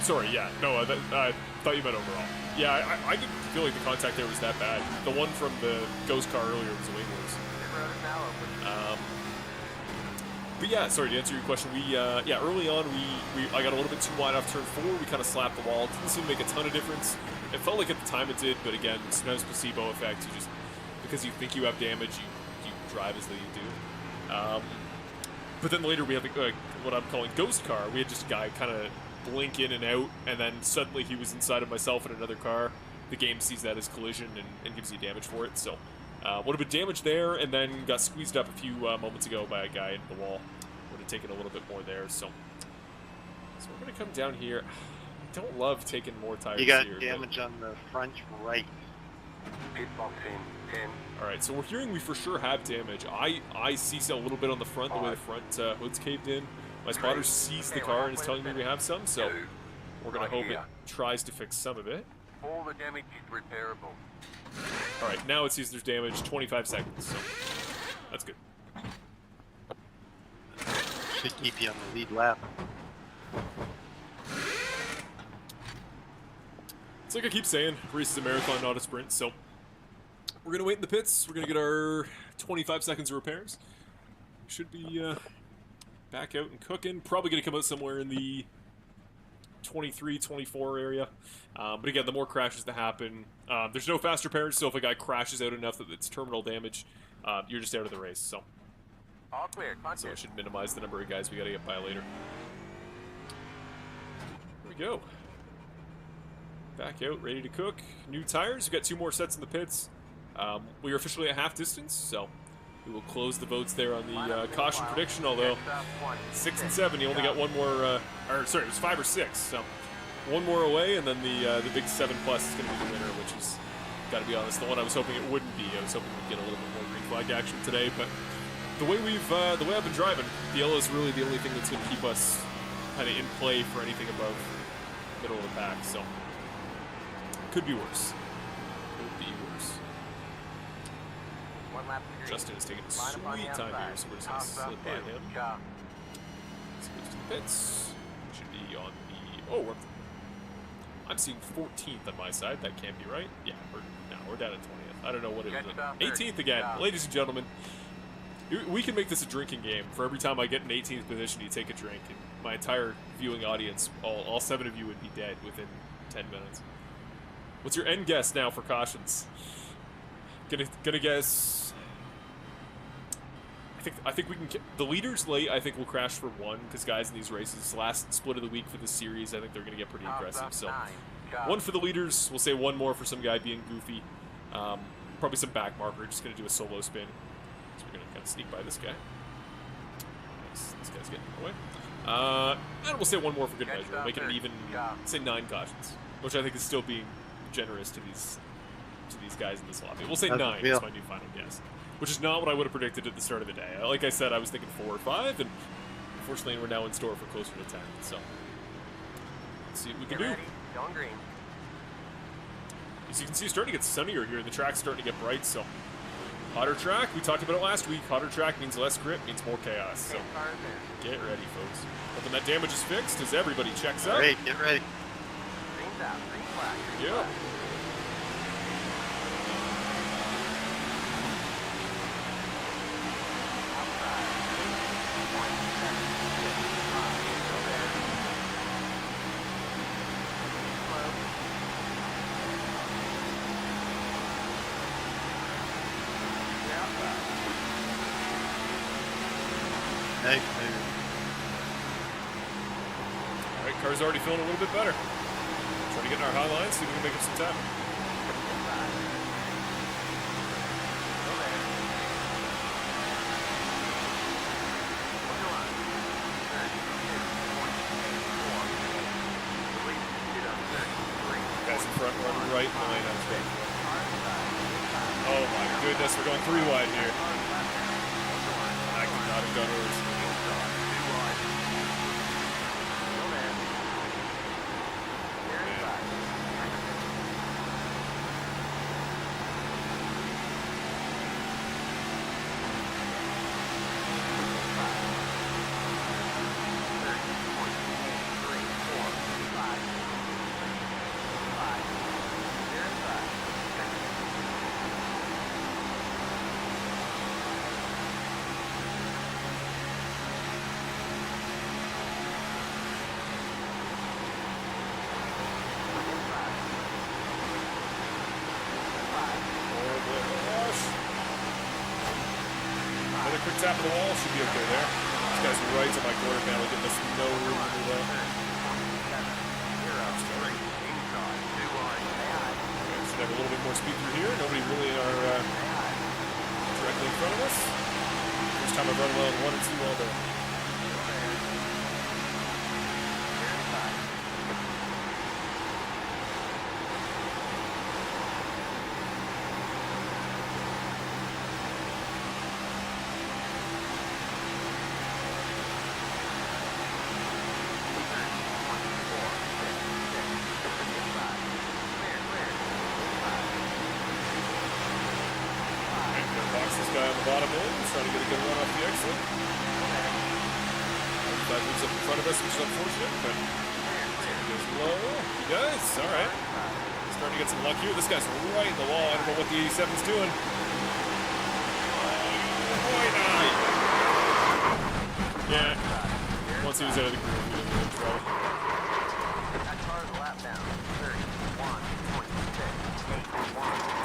Sorry, yeah. No, I thought you meant overall. Yeah, I didn't feel like the contact there was that bad. The one from the ghost car earlier was way worse. But yeah, sorry, to answer your question, yeah, early on, I got a little bit too wide off turn 4. We kind of slapped the wall. It didn't seem to make a ton of difference. It felt like at the time it did, but again, sometimes placebo effect. You just, because you think you have damage, you drive as though you do. But then later we have what I'm calling ghost car. We had just a guy kind of blink in and out, and then suddenly he was inside of myself in another car. The game sees that as collision and gives you damage for it. So would have been damage there, and then got squeezed up a few moments ago by a guy into the wall. Would have taken a little bit more there. So we're gonna come down here. I don't love taking more tires here. You got damage on the front right. Pit box in 10. Alright, so we're hearing we for sure have damage. I see a little bit on the front, the way the front hood's caved in. My spotter sees the car and is telling me we have some, so we're going to hope it tries to fix some of it. All the damage is repairable. Alright, now it sees there's damage, 25 seconds, so that's good. Should keep you on the lead lap. It's like I keep saying, race is a marathon, not a sprint, so we're going to wait in the pits. We're going to get our 25 seconds of repairs. Should be back out and cooking. Probably going to come out somewhere in the 23, 24 area. But again, the more crashes that happen, there's no fast repairs, so if a guy crashes out enough that it's terminal damage, you're just out of the race. So, All clear. so it should minimize the number of guys we got to get by later. Here we go. Back out, ready to cook. New tires. We've got 2 more sets in the pits. We are officially at half distance, so we will close the votes there on the caution prediction, although 6 and 7, you only got one more, or sorry, it was 5 or 6, so one more away, and then the big 7+ is going to be the winner, which is, got to be honest, the one I was hoping it wouldn't be. I was hoping we'd get a little bit more green flag action today, but the way I've been driving, the yellow is really the only thing that's going to keep us kind of in play for anything above middle of the pack, so could be worse. could be worse. One lap to green. Justin is taking a Line up on the sweet time here, outside. so we're just going to Toss up slip by two. him. Car. Switch to the pits. Should be on the... Oh, I'm seeing 14th on my side. That can't be right. Yeah, we're down at 20th. I don't know what it is. 18th again. Ladies and gentlemen, we can make this a drinking game. For every time I get in 18th position, you take a drink. And my entire viewing audience, all 7 of you would be dead within 10 minutes. What's your end guess now for cautions? Gonna guess... I think we can... The leaders late, I think, will crash for 1, because guys in these races, last split of the week for the series, I think they're going to get pretty aggressive. So, 1 for the leaders. We'll say 1 more for some guy being goofy. Probably some back marker. Just going to do a solo spin. So we're going to kind of sneak by this guy. Nice. This guy's getting in the way. And we'll say 1 more for good measure. We'll make it an even, say 9 cautions, which I think is still being generous to these guys in this lobby. We'll say 9 is my new final guess, which is not what I would have predicted at the start of the day. Like I said, I was thinking 4 or 5, and unfortunately we're now in store for closer to 10. So let's see what we can do. Going green. As you can see, it's starting to get sunnier here. The track's starting to get bright, so hotter track. We talked about it last week. Hotter track means less grip, means more chaos. So get ready, folks. Hoping that damage is fixed as everybody checks up. Great, get ready. Green's out. Green flag. Yeah. Hey, All right, car's already feeling a little bit better. Try to get in our high line, see if we can make up some time. Guys in front, running right in the lane I was going for. Oh my goodness, we're going 3 wide here. I could not have done worse. Quick tap of the wall should be okay there. This guy's right to my quarter panel, giving us no room to move out. Should have a little bit more speed through here. Nobody really are directly in front of us. First time I've run well in 1 and 2 all day. Bottom in, trying to get a good run off the exit. That moves up in front of us, which is unfortunate, but he goes low. He does, alright. Starting to get some luck here. This guy's right in the wall. I don't know what the 87's doing. Why not? Yeah. Once he was out of the groove, he didn't really try. That car is a lap down. 31.681.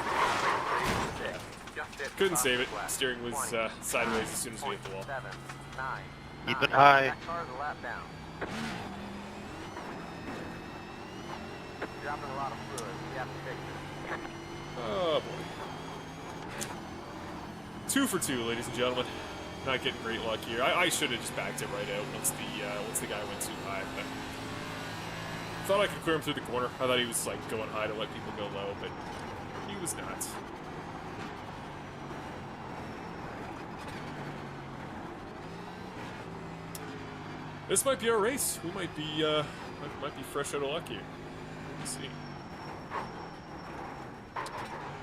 Couldn't save it. Steering was sideways as soon as we hit the wall. keep it high. That car's a lap down. Dropping a lot of fluid. We have to fix it. Oh boy. 2 for 2, ladies and gentlemen. Not getting great luck here. I should have just backed it right out once the guy went too high. But thought I could clear him through the corner. I thought he was like going high to let people go low, but he was not. This might be our race. We might be fresh out of luck here. Let's see.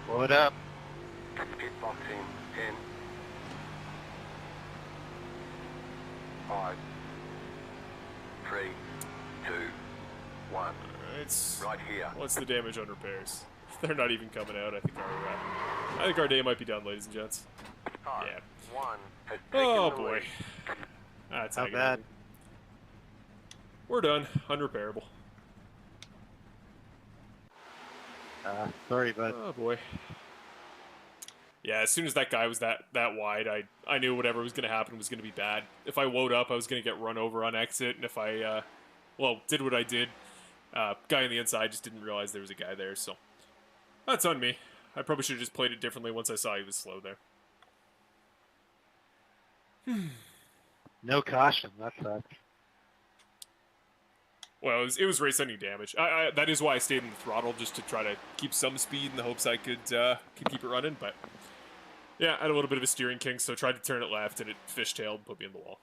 Load up. Pit box in 10, 5, 3, 2, 1. It's Right here. what's the damage on repairs? They're not even coming out. I think our day might be done, ladies and gents. 5, Yeah. 1 has taken Oh the boy, lead. that's Not bad. We're done. Unrepairable. Sorry, bud. Oh boy. Yeah, as soon as that guy was that wide, I knew whatever was going to happen was going to be bad. If I load up, I was going to get run over on exit, and if I, did what I did, guy on the inside just didn't realize there was a guy there, so that's on me. I probably should have just played it differently once I saw he was slow there. No caution. That sucks. Well, it was race ending damage. That is why I stayed in the throttle, just to try to keep some speed in the hopes I could keep it running, but yeah, I had a little bit of a steering kink, so I tried to turn it left, and it fishtailed and put me in the wall.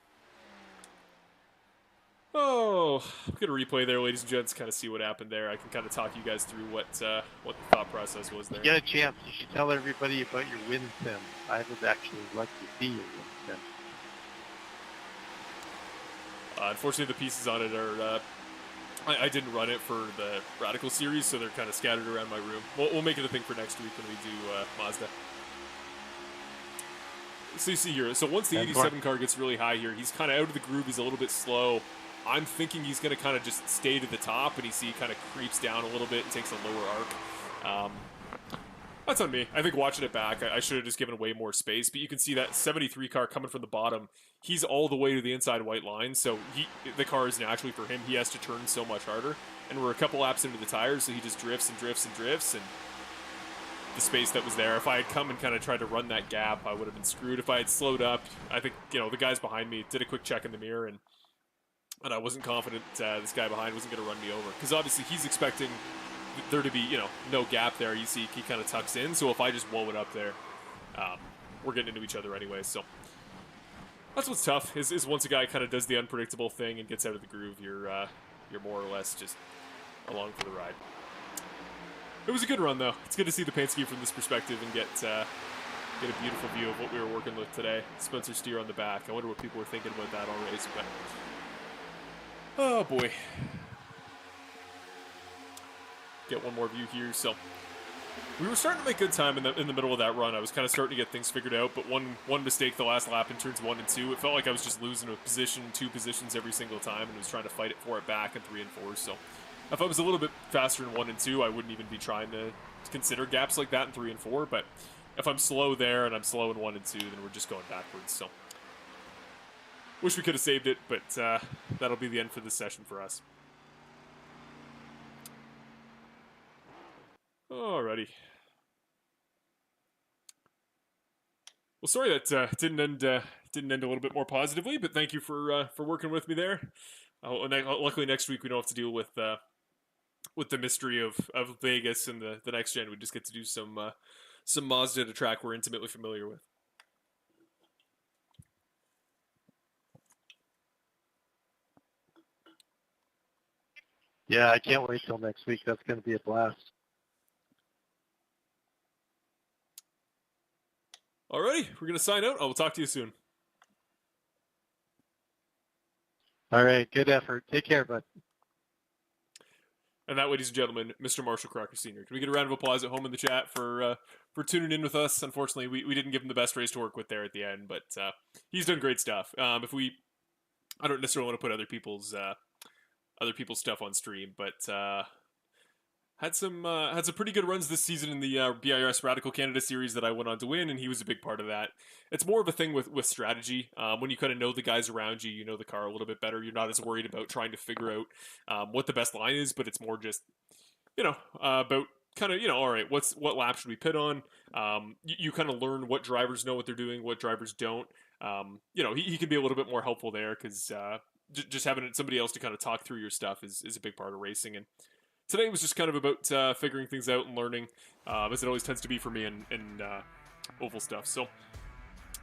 Oh, I'm going to replay there, ladies and gents, kind of see what happened there. I can kind of talk you guys through what the thought process was there. You get a chance. You should tell everybody about your wind sim. I would actually like to see your wind sim. Unfortunately, the pieces on it are... I didn't run it for the Radical series, so they're kind of scattered around my room. We'll make it a thing for next week when we do Mazda. So you see here, so once the 87 car gets really high here, he's kind of out of the groove, he's a little bit slow. I'm thinking he's going to kind of just stay to the top, and you see he kind of creeps down a little bit and takes a lower arc. That's on me. I think watching it back, I should have just given away more space, but you can see that 73 car coming from the bottom. He's all the way to the inside white line, so the car is naturally for him. He has to turn so much harder, and we're a couple laps into the tires, so he just drifts and drifts and drifts, and the space that was there. If I had come and kind of tried to run that gap, I would have been screwed. If I had slowed up, I think, the guys behind me did a quick check in the mirror, and I wasn't confident this guy behind wasn't going to run me over, because obviously he's expecting there to be, no gap there. You see he kind of tucks in, so if I just blow it up there, we're getting into each other anyway, so that's what's tough, is once a guy kind of does the unpredictable thing and gets out of the groove, you're more or less just along for the ride. It was a good run, though. It's good to see the paint scheme from this perspective and get a beautiful view of what we were working with today. Spencer Steer on the back. I wonder what people were thinking about that all race, but oh boy. Get one more view here. So we were starting to make good time in the middle of that run. I was kind of starting to get things figured out, but one mistake the last lap in turns 1 and 2, it felt like I was just losing a position, 2 positions every single time, and was trying to fight it for it back in 3 and 4. So if I was a little bit faster in 1 and 2, I wouldn't even be trying to consider gaps like that in 3 and 4. But if I'm slow there and I'm slow in 1 and 2, then we're just going backwards. So wish we could have saved it, but that'll be the end for this session for us. Alrighty. Well, sorry that didn't end a little bit more positively, but thank you for working with me there. Luckily, next week we don't have to deal with the mystery of Vegas and the next gen. We just get to do some Mazda at a track we're intimately familiar with. Yeah, I can't wait till next week. That's going to be a blast. Alrighty, we're going to sign out. I will talk to you soon. All right, good effort. Take care, bud. And that, ladies and gentlemen, Mr. Marshall Crocker Sr. Can we get a round of applause at home in the chat for tuning in with us? Unfortunately, we didn't give him the best race to work with there at the end, but he's done great stuff. I don't necessarily want to put other people's stuff on stream, but had some pretty good runs this season in the BIRS Radical Canada Series that I went on to win, and he was a big part of that. It's more of a thing with strategy. When you kind of know the guys around you, you know the car a little bit better. You're not as worried about trying to figure out what the best line is, but it's more just, about kind of, all right, what lap should we pit on? You kind of learn what drivers know what they're doing, what drivers don't. He can be a little bit more helpful there because just having somebody else to kind of talk through your stuff is a big part of racing. And today was just kind of about figuring things out and learning, as it always tends to be for me in oval stuff. So,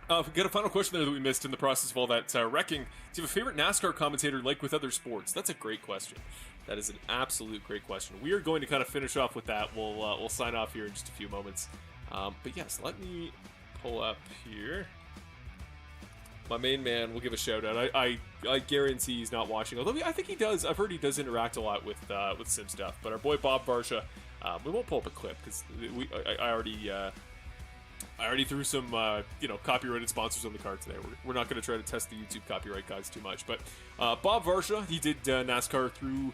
we got a final question there that we missed in the process of all that wrecking. Do you have a favorite NASCAR commentator like with other sports? That's a great question. That is an absolute great question. We are going to kind of finish off with that. We'll sign off here in just a few moments. But yes, let me pull up here. My main man will give a shout out. I guarantee he's not watching, although I think he does. I've heard he does interact a lot with sim stuff. But our boy Bob Varsha, we won't pull up a clip because I already threw some copyrighted sponsors on the card today. We're not going to try to test the YouTube copyright guys too much. But Bob Varsha, he did NASCAR through.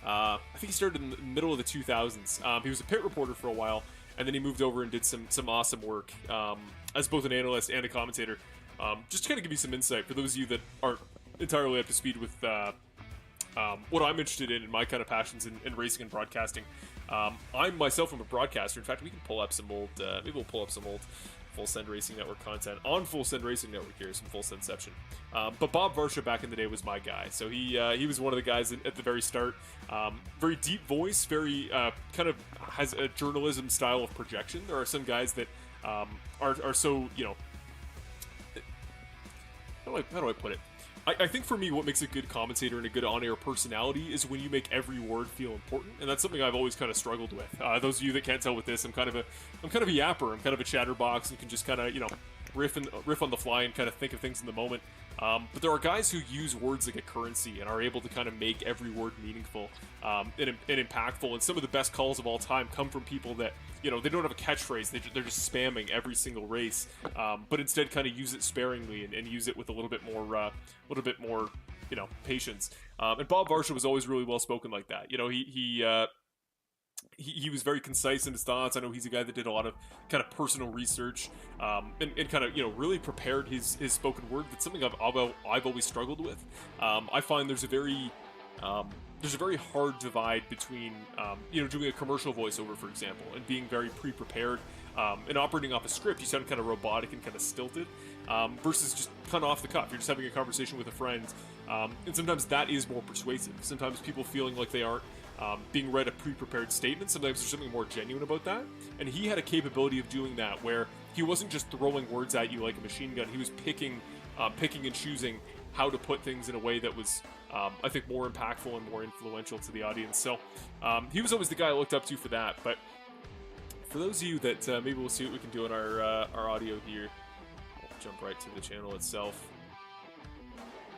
I think he started in the middle of the 2000s. He was a pit reporter for a while, and then he moved over and did some awesome work as both an analyst and a commentator. Just to kind of give you some insight for those of you that aren't entirely up to speed with what I'm interested in and my kind of passions in racing and broadcasting. I myself am a broadcaster. In fact, we can pull up some old, maybe we'll pull up some old Full Send Racing Network content on Full Send Racing Network here, some Full Sendception. But Bob Varsha back in the day was my guy. So he was one of the guys at the very start. Very deep voice, very kind of has a journalism style of projection. There are some guys that are so, how do I put it? I think for me, what makes a good commentator and a good on-air personality is when you make every word feel important, and that's something I've always kind of struggled with. Those of you that can't tell with this, I'm kind of a yapper. I'm kind of a chatterbox and can just kind of riff on the fly and kind of think of things in the moment. But there are guys who use words like a currency and are able to kind of make every word meaningful and impactful. And some of the best calls of all time come from people that they don't have a catchphrase. They're just spamming every single race, but instead kind of use it sparingly and use it with a little bit more patience. And Bob Varsha was always really well spoken like that. He was very concise in his thoughts. I know he's a guy that did a lot of kind of personal research and kind of really prepared his spoken word. That's something I've always struggled with. I find there's a very hard divide between doing a commercial voiceover, for example, and being very pre-prepared and operating off a script. You sound kind of robotic and kind of stilted versus just kind of off the cuff. You're just having a conversation with a friend, and sometimes that is more persuasive. Sometimes people feeling like they aren't being read a pre-prepared statement. Sometimes there's something more genuine about that, and he had a capability of doing that where he wasn't just throwing words at you like a machine gun. He was picking and choosing how to put things in a way that was I think more impactful and more influential to the audience. So he was always the guy I looked up to for that. But for those of you that maybe we'll see what we can do in our audio here. I'll jump right to the channel itself.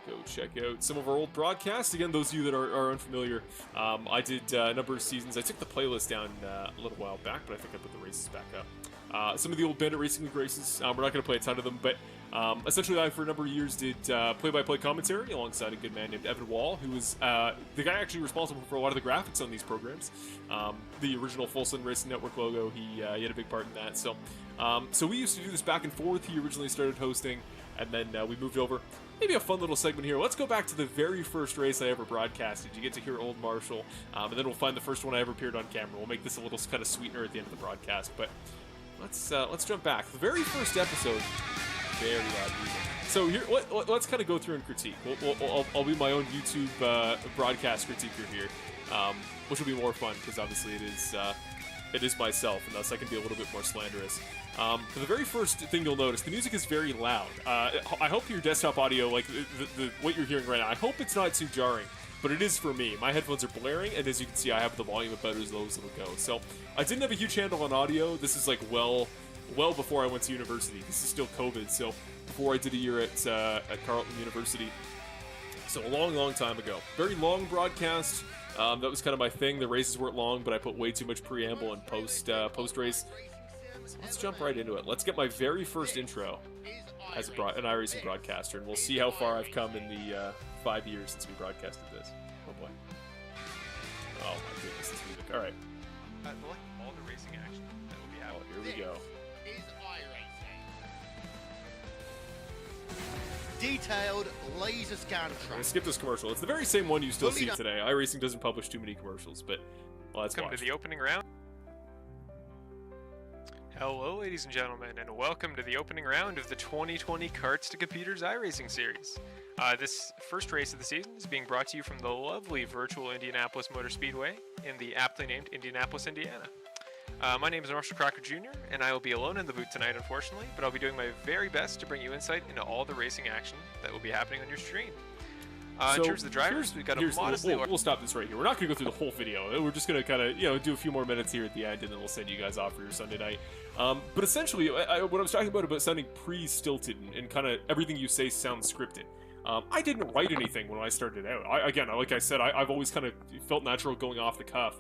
Go check out some of our old broadcasts. Again, those of you that are unfamiliar, I did a number of seasons. I took the playlist down a little while back, but I think I put the races back up. Some of the old Bandit Racing League races, we're not going to play a ton of them, but essentially I, for a number of years, did play-by-play commentary alongside a good man named Evan Wall, who was the guy actually responsible for a lot of the graphics on these programs. The original Full Send Racing Network logo, he had a big part in that. So we used to do this back and forth. He originally started hosting, and then we moved over. Maybe a fun little segment here. Let's go back to the very first race I ever broadcasted. You get to hear Old Marshall, and then we'll find the first one I ever appeared on camera. We'll make this a little kind of sweetener at the end of the broadcast. But let's jump back. The very first episode, very loud music. So here, let's kind of go through and critique. I'll be my own YouTube broadcast critiquer here, which will be more fun because obviously it is myself, and thus I can be a little bit more slanderous. For the very first thing you'll notice, the music is very loud. I hope your desktop audio, like what you're hearing right now, I hope it's not too jarring, but it is for me. My headphones are blaring, and as you can see, I have the volume about as low as it'll go. So I didn't have a huge handle on audio. This is like well before I went to university. This is still COVID, so before I did a year at Carleton University. So a long time ago. Very long broadcast. That was kind of my thing. The races weren't long, but I put way too much preamble and post race. So let's jump right into it. Let's get my very first intro as an iRacing broadcaster, and we'll see how far I've come in the 5 years since we broadcasted this. Oh boy. Oh my goodness, this music. All right. All the racing action that will be happening. Oh, here we go. Detailed laser scan I'm gonna skip this commercial. It's the very same one you still see today. iRacing doesn't publish too many commercials, but let's Welcome to the opening round. Hello, ladies and gentlemen, and welcome to the opening round of the 2020 Karts to Computers iRacing Series. This first race of the season is being brought to you from the lovely virtual Indianapolis Motor Speedway in the aptly named Indianapolis, Indiana. My name is Marshall Crocker Jr., and I will be alone in the booth tonight, unfortunately, but I'll be doing my very best to bring you insight into all the racing action that will be happening on your screen. In terms of the drivers, we've got a modestly... We'll stop this right here. We're not going to go through the whole video. We're just going to kind of, do a few more minutes here at the end, and then we'll send you guys off for your Sunday night. But essentially, what I was talking about sounding pre-stilted and kind of everything you say sounds scripted. I didn't write anything when I started out. Again, like I said, I've always kind of felt natural going off the cuff.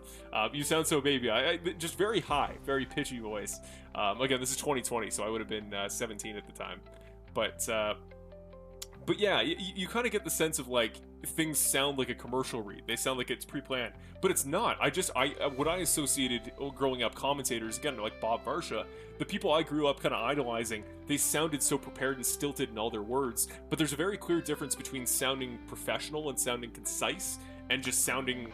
You sound so baby. Just very high, very pitchy voice. Again, this is 2020, so I would have been 17 at the time. But yeah, you kind of get the sense of like things sound like a commercial read. They sound like it's pre-planned, but it's not. What I associated growing up commentators, again, like Bob Varsha, the people I grew up kind of idolizing, they sounded so prepared and stilted in all their words. But there's a very clear difference between sounding professional and sounding concise, and just sounding,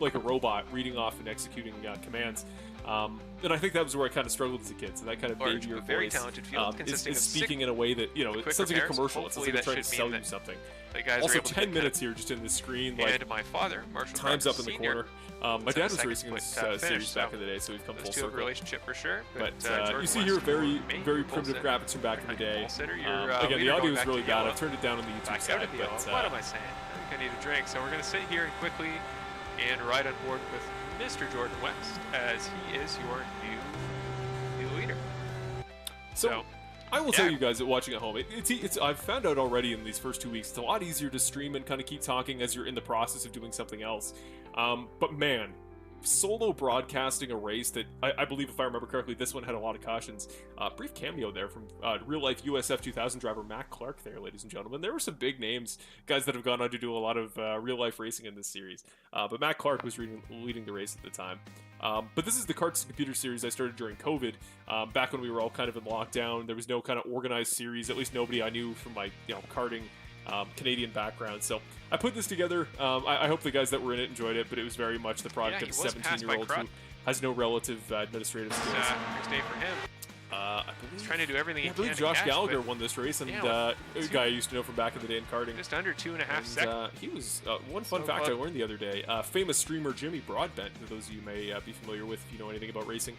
like a robot reading off and executing commands. And I think that was where I kind of struggled as a kid. So that kind of baby your very voice talented field consisting is of speaking in a way that it sounds like a commercial. It sounds like they're trying to sell you something. Also, 10 minutes here just in the screen. And my father, Marshall, time's up in the Senior, corner. My dad was racing this series back in the day, so we've come full circle. Relationship for sure. But you see here very primitive graphics from back in the day. Again, the audio is really bad. I've turned it down on the YouTube side. But what am I saying? I think I need a drink. So we're going to sit here and quickly and ride on board with Mr. Jordan West, as he is your new leader. So I will tell you guys that watching at home, I've found out already in these first 2 weeks, it's a lot easier to stream and kind of keep talking as you're in the process of doing something else. But man, solo broadcasting a race that I believe, if I remember correctly, this one had a lot of cautions. Brief cameo there from real-life USF 2000 driver Matt Clark there, ladies and gentlemen. There were some big names, guys that have gone on to do a lot of real-life racing in this series. But Matt Clark was leading the race at the time. But this is the Karts and Computer series I started during COVID, back when we were all kind of in lockdown. There was no kind of organized series, at least nobody I knew from my karting Canadian background. So I put this together. I hope the guys that were in it enjoyed it, but it was very much the product of a 17-year-old who has no relative administrative skills. Next day for him. I believe he's trying to do everything he can. Josh Gallagher won this race, and a guy I used to know from back in the day in karting. Just under 2.5 seconds. He was one fun fact I learned the other day. Famous streamer Jimmy Broadbent, who those of you may be familiar with if you know anything about racing.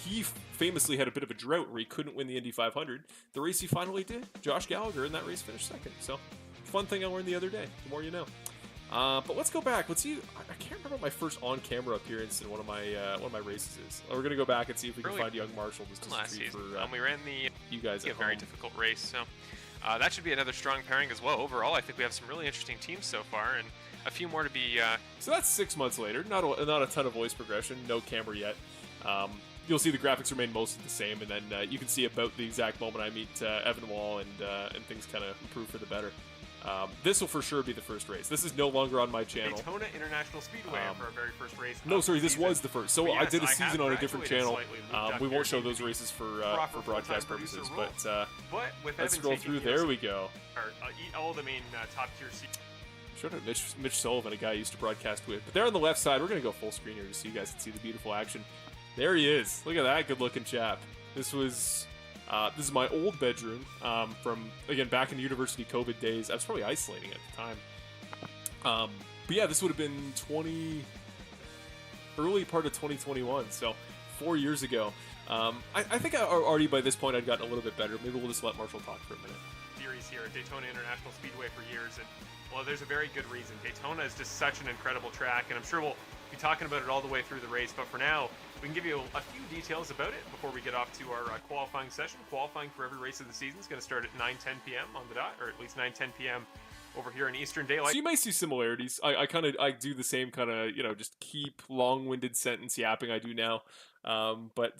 He famously had a bit of a drought where he couldn't win the Indy 500. The race he finally did, Josh Gallagher in that race finished second. So, fun thing I learned the other day. The more you know. But let's go back. Let's see. I can't remember what my first on-camera appearance in one of my races is. We're gonna go back and see if we can find young Marshall just last to treat season. for we ran you guys at a very difficult race. So that should be another strong pairing as well. Overall, I think we have some really interesting teams so far, and a few more to be. So that's 6 months later. Not a ton of voice progression. No camera yet. You'll see the graphics remain mostly the same, and then you can see about the exact moment I meet Evan Wall, and things kind of improve for the better. This will for sure be the first race. This is no longer on my channel. Daytona International Speedway for our very first race. No, sorry, this was the first. So I did a season on a different channel. We won't show those races for broadcast purposes, but let's scroll through. There we go. All the main top tier seats. Showed out Mitch Sullivan, a guy I used to broadcast with. But there on the left side, we're going to go full screen here just so you guys can see the beautiful action. There he is. Look at that good-looking chap. This is my old bedroom from, again, back in the university COVID days. I was probably isolating at the time. But yeah, this would have been early part of 2021, so 4 years ago. I think already by this point I'd gotten a little bit better. Maybe we'll just let Marshall talk for a minute. Series here at Daytona International Speedway for years, and well, there's a very good reason. Daytona is just such an incredible track, and I'm sure we'll be talking about it all the way through the race, but for now, we can give you a few details about it before we get off to our qualifying session. Qualifying for every race of the season is going to start at 9:10 p.m. on the dot, or at least 9:10 p.m. over here in Eastern Daylight. So you may see similarities. I do the same kind of, just keep long-winded sentence yapping I do now. But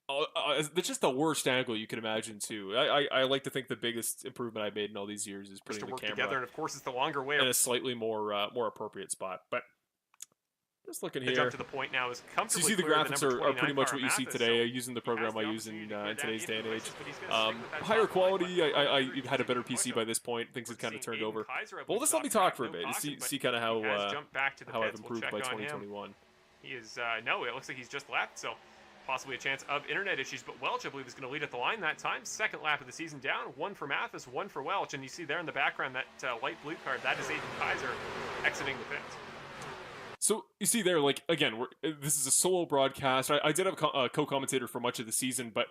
it's just the worst angle you can imagine too. I like to think the biggest improvement I made in all these years is putting the camera together, and of course it's the longer way in a slightly more appropriate spot. But just looking here, jump to the point now is comfortably. So you see the graphics are pretty much what you see today, using the program I use in today's day and age. Higher quality. I had a better PC by this point. Things had kind of turned over. Well, just let me talk for a bit to see kind of how I've improved by 2021. He is no, it looks like he's just left, so possibly a chance of internet issues. But Welch, I believe, is going to lead at the line that time. Second lap of the season down, one for Mathis, one for Welch, and you see there in the background that light blue card. That is Aiden Kaiser exiting the pits. So you see there, like, again, this is a solo broadcast. I did have a co-commentator for much of the season, but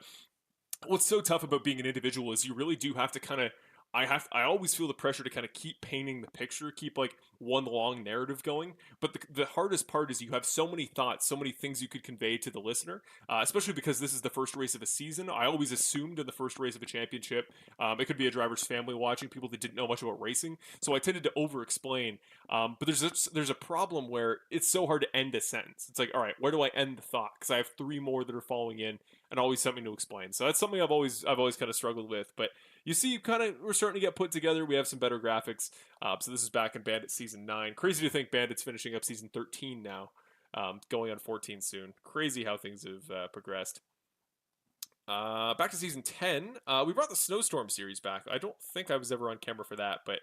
what's so tough about being an individual is you really do have to kind of I always feel the pressure to kind of keep painting the picture, keep like one long narrative going. But the hardest part is you have so many thoughts, so many things you could convey to the listener, especially because this is the first race of a season. I always assumed in the first race of a championship, it could be a driver's family watching, people that didn't know much about racing. So I tended to over-explain. But there's a problem where it's so hard to end a sentence. It's like, all right, where do I end the thought? Because I have three more that are following in, and always something to explain. So that's something I've always kind of struggled with. But you see, we're starting to get put together. We have some better graphics. So this is back in Bandit Season 9. Crazy to think Bandit's finishing up Season 13 now, going on 14 soon. Crazy how things have progressed. Back to Season 10. We brought the Snowstorm series back. I don't think I was ever on camera for that, but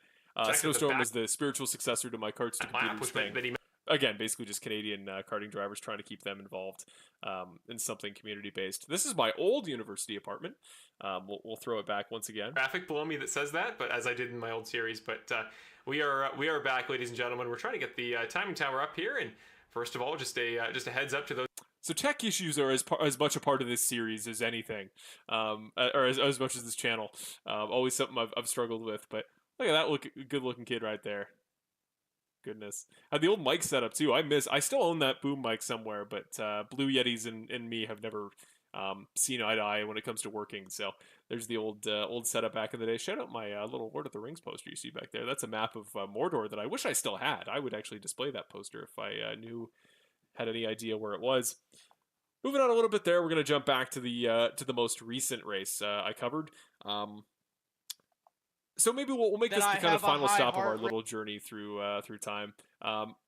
Snowstorm was the spiritual successor to my Carts to Computers thing. Again, basically just Canadian karting drivers trying to keep them involved in something community-based. This is my old university apartment. We'll throw it back once again. Graphic below me that says that, but as I did in my old series. But we are back, ladies and gentlemen. We're trying to get the timing tower up here, and first of all, just a heads up to those. So tech issues are as much a part of this series as anything, or as much as this channel. Always something I've struggled with. But look at that good-looking kid right there. Goodness. Had the old mic setup too. I still own that boom mic somewhere, but Blue Yetis and me have never seen eye to eye when it comes to working. So there's the old setup back in the day. Shout out my little Lord of the Rings poster you see back there. That's a map of Mordor that I wish I still had. I would actually display that poster if I had any idea where it was. Moving on a little bit there, we're going to jump back to the most recent race I covered. So maybe we'll make this the kind of final stop of our little journey through time.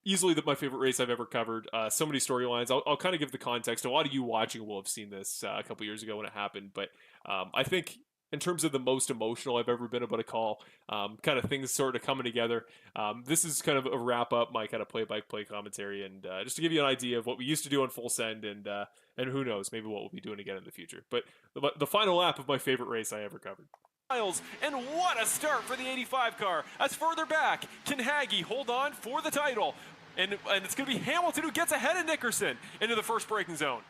Easily my favorite race I've ever covered. So many storylines. I'll kind of give the context. A lot of you watching will have seen this a couple years ago when it happened. But I think in terms of the most emotional I've ever been about a call, kind of things sort of coming together. This is kind of a wrap up my kind of play-by-play commentary, and just to give you an idea of what we used to do on Full Send, and who knows, maybe what we'll be doing again in the future. But the final lap of my favorite race I ever covered. And what a start for the 85 car. As further back, can Haggy hold on for the title? And it's going to be Hamilton who gets ahead of Nickerson into the first braking zone.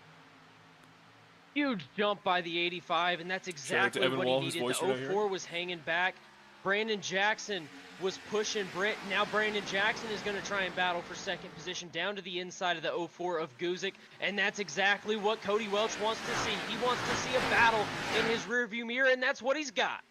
Huge jump by the 85, and that's exactly what he needed. The 04 was hanging back. Brandon Jackson was pushing Britt. Now Brandon Jackson is going to try and battle for second position down to the inside of the 04 of Guzik, and that's exactly what Cody Welch wants to see. He wants to see a battle in his rearview mirror, and that's what he's got.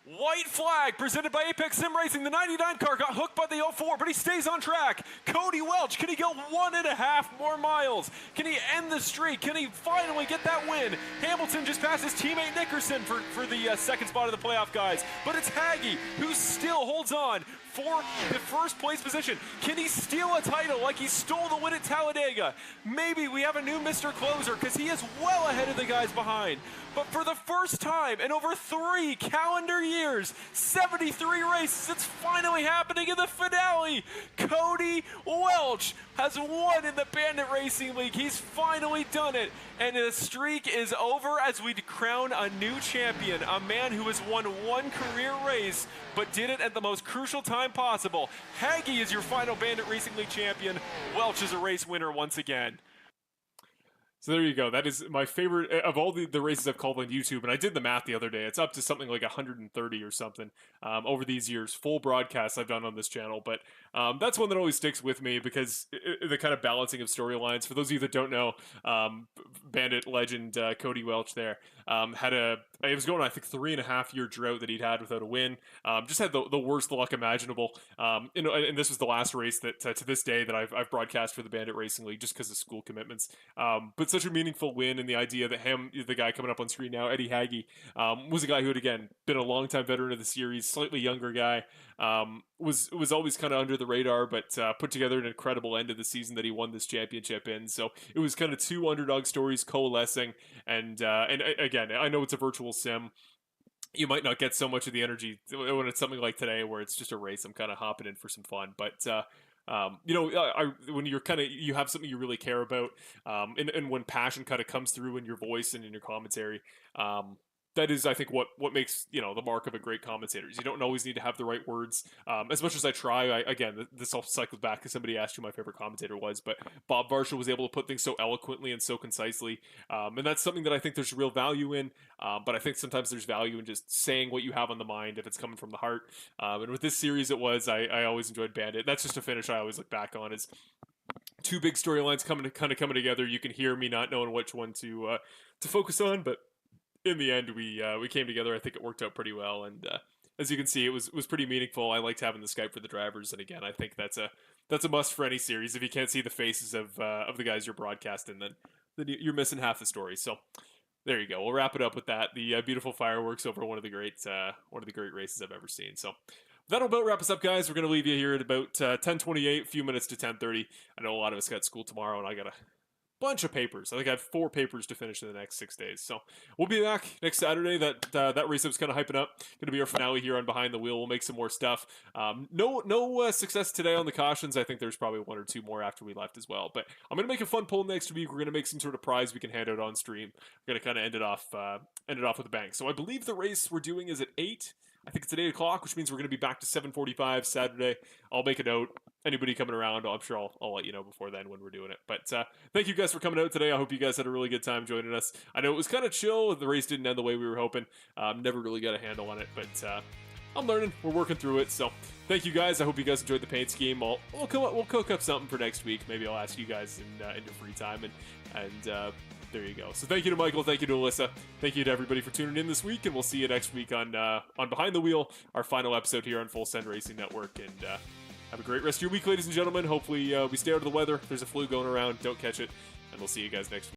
White flag presented by Apex Sim Racing. The 99 car got hooked by the 04, but he stays on track. Cody Welch, can he go 1.5 more miles? Can he end the streak? Can he finally get that win? Hamilton just passed his teammate Nickerson for the second spot of the playoff, guys. But it's Haggy who still holds on for the first place position. Can he steal a title like he stole the win at Talladega? Maybe we have a new Mr. Closer because he is well ahead of the guys behind. But for the first time in over 3 calendar years, 73 races, it's finally happening in the finale. Cody Welch has won in the Bandit Racing League. He's finally done it. And the streak is over as we crown a new champion, a man who has won 1 career race, but did it at the most crucial time possible. Haggy is your final Bandit Racing League champion. Welch is a race winner once again. So there you go. That is my favorite of all the races I've called on YouTube. And I did the math the other day. It's up to something like 130 or something over these years. Full broadcasts I've done on this channel. But that's one that always sticks with me because the kind of balancing of storylines. For those of you that don't know, Bandit legend Cody Welch there it was going, I think, 3.5 year drought that he'd had without a win. Just had the worst luck imaginable. And this was the last race that to this day that I've broadcast for the Bandit Racing League just because of school commitments. But such a meaningful win, and the idea that the guy coming up on screen now, Eddie Haggy, was a guy who had, again, been a longtime veteran of the series, slightly younger guy, was always kind of under the radar, but put together an incredible end of the season that he won this championship in. So it was kind of 2 underdog stories coalescing, and again, I know it's a virtual sim. You might not get so much of the energy when it's something like today where it's just a race. I'm kind of hopping in for some fun, but when you have something you really care about, and when passion kind of comes through in your voice and in your commentary, that is, I think, what makes, you know, the mark of a great commentator. Is you don't always need to have the right words. As much as I try, again, this all cycles back because somebody asked who my favorite commentator was, but Bob Varsha was able to put things so eloquently and so concisely, and that's something that I think there's real value in. But I think sometimes there's value in just saying what you have on the mind if it's coming from the heart. And with this series, it was. I always enjoyed Bandit. That's just a finish I always look back on is two big storylines coming together. You can hear me not knowing which one to focus on, but in the end, we came together. I think it worked out pretty well, and as you can see, it was pretty meaningful. I liked having the Skype for the drivers, and again, I think that's a must for any series. If you can't see the faces of the guys you're broadcasting, then you're missing half the story. So there you go. We'll wrap it up with that. The beautiful fireworks over one of the great races I've ever seen. So that'll about wrap us up, guys. We're gonna leave you here at about 10:28, a few minutes to 10:30. I know a lot of us got school tomorrow, and I got a bunch of papers. I think I have 4 papers to finish in the next 6 days. So we'll be back next Saturday. That race I was kind of hyping up. Going to be our finale here on Behind the Wheel. We'll make some more stuff. No success today on the cautions. I think there's probably 1 or 2 more after we left as well. But I'm going to make a fun poll next week. We're going to make some sort of prize we can hand out on stream. We're going to kind of end it off with a bang. So I believe the race we're doing is at 8. I think it's at 8 o'clock, which means we're going to be back to 7:45 Saturday. I'll make a note. Anybody coming around, I'm sure I'll let you know before then when we're doing it. But thank you guys for coming out today. I hope you guys had a really good time joining us. I know it was kind of chill. The race didn't end the way we were hoping. Never really got a handle on it, but I'm learning. We're working through it. So thank you guys. I hope you guys enjoyed the paint scheme. We'll cook up something for next week. Maybe I'll ask you guys in your free time and there you go. So thank you to Michael, thank you to Alyssa, thank you to everybody for tuning in this week, and we'll see you next week on Behind the Wheel, our final episode here on Full Send Racing Network. And have a great rest of your week, ladies and gentlemen. Hopefully we stay out of the weather. There's a flu going around. Don't catch it, and we'll see you guys next week.